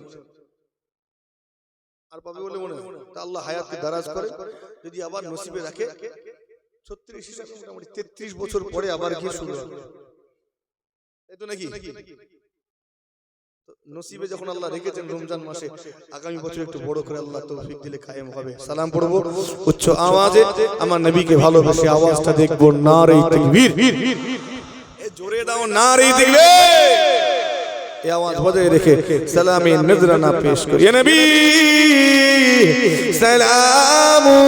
আর পাবে বলে মনে হয়? তা আল্লাহ হায়াতকে দারাজ করে, যদি আবার নসিবে রাখে 36 হিসাবে মোটামুটি 33 বছর পরে আবার গিয়ে শুরু হবে, তাই তো নাকি? নসিবে যখন আল্লাহ রেখেছেন রমজান মাসে, আগামী বছর একটু বড় করে আল্লাহ তৌফিক দিলে কায়েম হবে। সালাম পড়বো উচ্চ আওয়াজে, আমার নবীকে ভালোবেসে আওয়াজটা দেখবো নারে তাকবীর, এ জোরে দাও নারে তাকবীর, এই আওয়াজ বজায় রেখে সালামে নজরানা পেশ করি। ইয়া নবী সালামু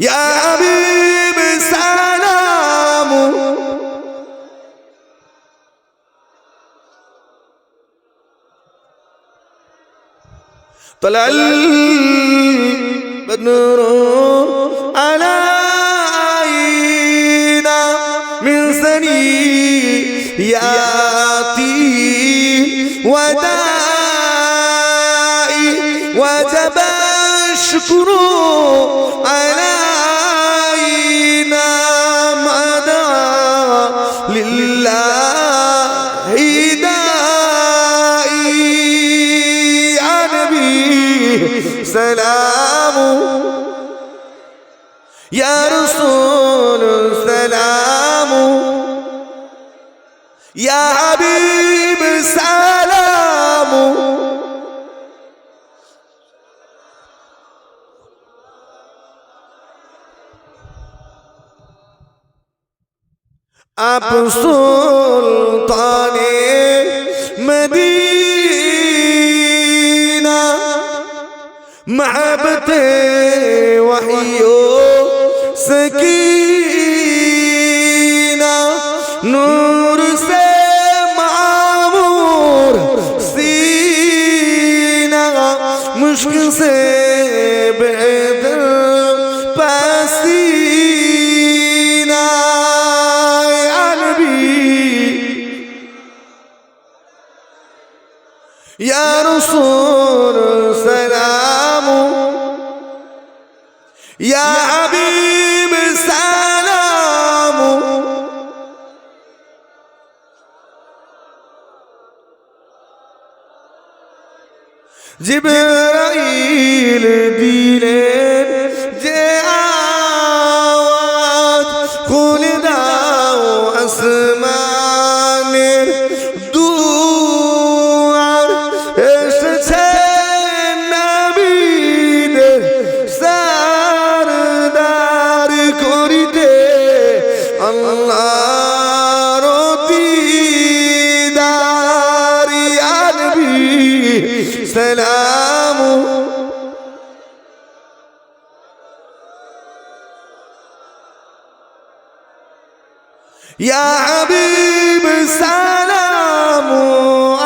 ইয়া হাবিব সালামু طلع البدر علينا من ثنياته ودائي وجب الشكر علينا مدى لله دائي يا نبي سلام يا رسول سلام يا حبيب سلام आप सुल्ताने मदीना महबते वहियो सकीना नूर से मामूर सीना मुश्किल से बेदर पसीना या नबी या रसूल सलाम या हबीब सलाम जिब्राइल दिलेन जे आवाज खुले दाও আসমানের দুয়ার এসেছে নবীদের সরদার করিতে আল্লাহর দিদার ইয়া নবী সালাম يا حبيب سلام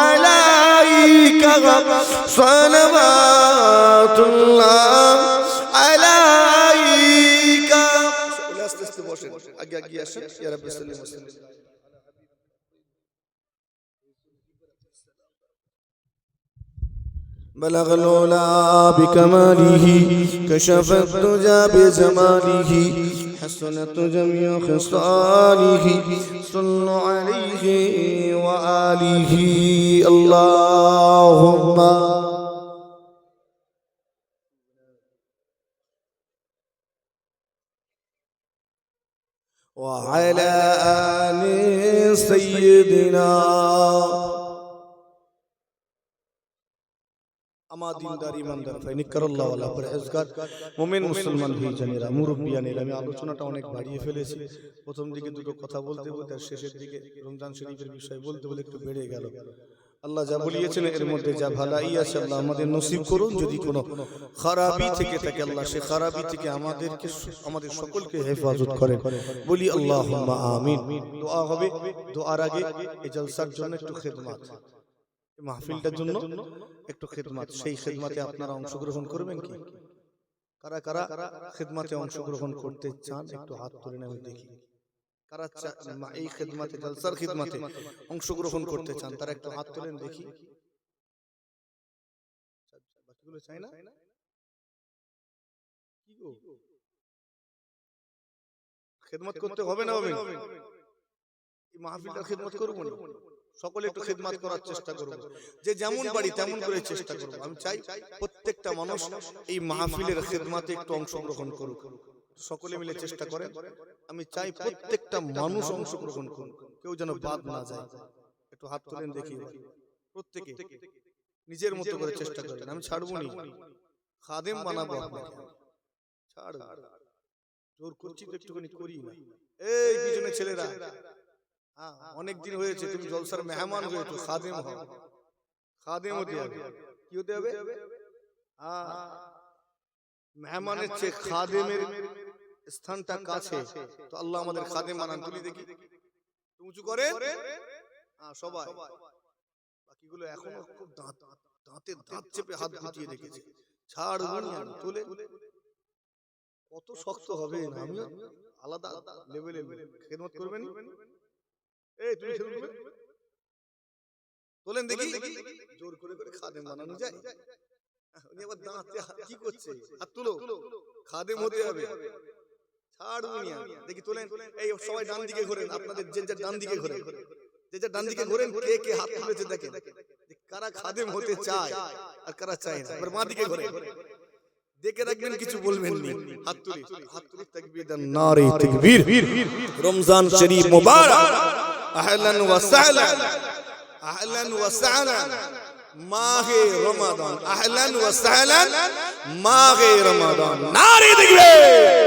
عليك صلوات الله عليك يا رب سلم وسلم بلغ العلا بكماله كشف الدجى بجماله حسنت جميع خصاله صلوا عليه وآله اللهم وعلى آل سيدنا আমার দিনদার ইমানদার ভাই নিকরাল্লাহ ওয়ালা পরহেজগার মুমিন মুসলমান ভাইজানেরা মুরব্বিয়ানেরা, আমি আলোচনাটা অনেক বাড়িয়ে ফেলেছি। প্রথম দিকে দুটো কথা বলতে বলতে আর শেষের দিকে রমজান শরীফের বিষয় বলতে বলে একটু বেড়ে গেল। আল্লাহ যা বলিয়েছেন এর মধ্যে যা ভালাই আছে আল্লাহ আমাদের নসিব করুন। যদি কোনো খারাপি থেকে থাকে আল্লাহ সে খারাপি থেকে আমাদের সকলকে হেফাজত করেন। বলি আল্লাহুম্মা আমিন। দোয়া হবে, দোয়ার আগে এই জলসার জন্য একটু খেদমত, মাহফিলটার জন্য একটু খেদমত, সেই খেদমতে আপনারা অংশগ্রহণ করবেন কি? কারা কারা খেদমতে অংশগ্রহণ করতে চান একটু হাত তুলে আমি দেখি। কারা এই খেদমতে জলসার খেদমতে অংশগ্রহণ করতে চান তারা একটু হাত তোলেন দেখি। বাকিগুলো চাই না কি গো? খেদমত করতে হবে না হবে? এই মাহফিলটা খিদমত করব না, সকলে একটু খিদমত করার চেষ্টা করব, যে যেমন পারি তেমন করে চেষ্টা করব। আমি চাই প্রত্যেকটা মানুষ এই মাহফিলের খিদমতে একটু অংশগ্রহণ করুক, সকলে মিলে চেষ্টা করেন। আমি চাই প্রত্যেকটা মানুষ অংশগ্রহণ করুক, কেউ যেন বাদ না যায়। একটু হাত তুলেন দেখি, প্রত্যেকে নিজের মতো করে চেষ্টা করেন। আমি ছাড়বো না, খাদেম বানাবো আপনাকে, ছাড় জোর করছি তো একটুখানি করি না। এই পিছনে ছেলেরা, অনেক দিন হয়েছে, তুমি জলসার মেহমান হয়েছো, খাদেম হও, খাদেম হতে হবে। কি হতে হবে? মেহমানের চেয়ে খাদেমের স্থানটা কাছে, তো আল্লাহ আমাদের খাদেম বানান। তুলি দেখি, উঁচু করেন সবাই। বাকিগুলো এখনো খুব দাঁতে দাঁত চেপে হাত গুটিয়ে রেখেছে, ছাড় তোলে। কত শক্ত হবে না, আমি আলাদা লেভেলে খেদমত করবেন। এই তুমি তোলেন দেখি, জোর করে করে খাদেম বানানো যায়? উনি আবার দাঁতে কি করছে? হাত তুলো, খাদেম হতে হবে, ছাড় দুনিয়া। দেখি তোলেন, এই সবাই ডান দিকে ঘোরেন, আপনাদের যে যার ডান দিকে ঘোরেন, যে যার ডান দিকে ঘোরেন, কে কে হাত তুলেছে দেখেন, কারা খাদেম হতে চায় আর কারা চায় না। এবার মা দিকে ঘোরেন, দেখে রাখবেন, কিছু বলবেন না। হাত তুলি, হাত তুলি, তাকবীর দেন, নারে তাকবীর। রমজান শরীফ মুবারক, আহলান ওয়া সাহলান, আহলান ওয়া সাহলান মাহে রমাদান, আহলান ওয়া সাহলান মাহে রমাদান, নারে তাকবীর।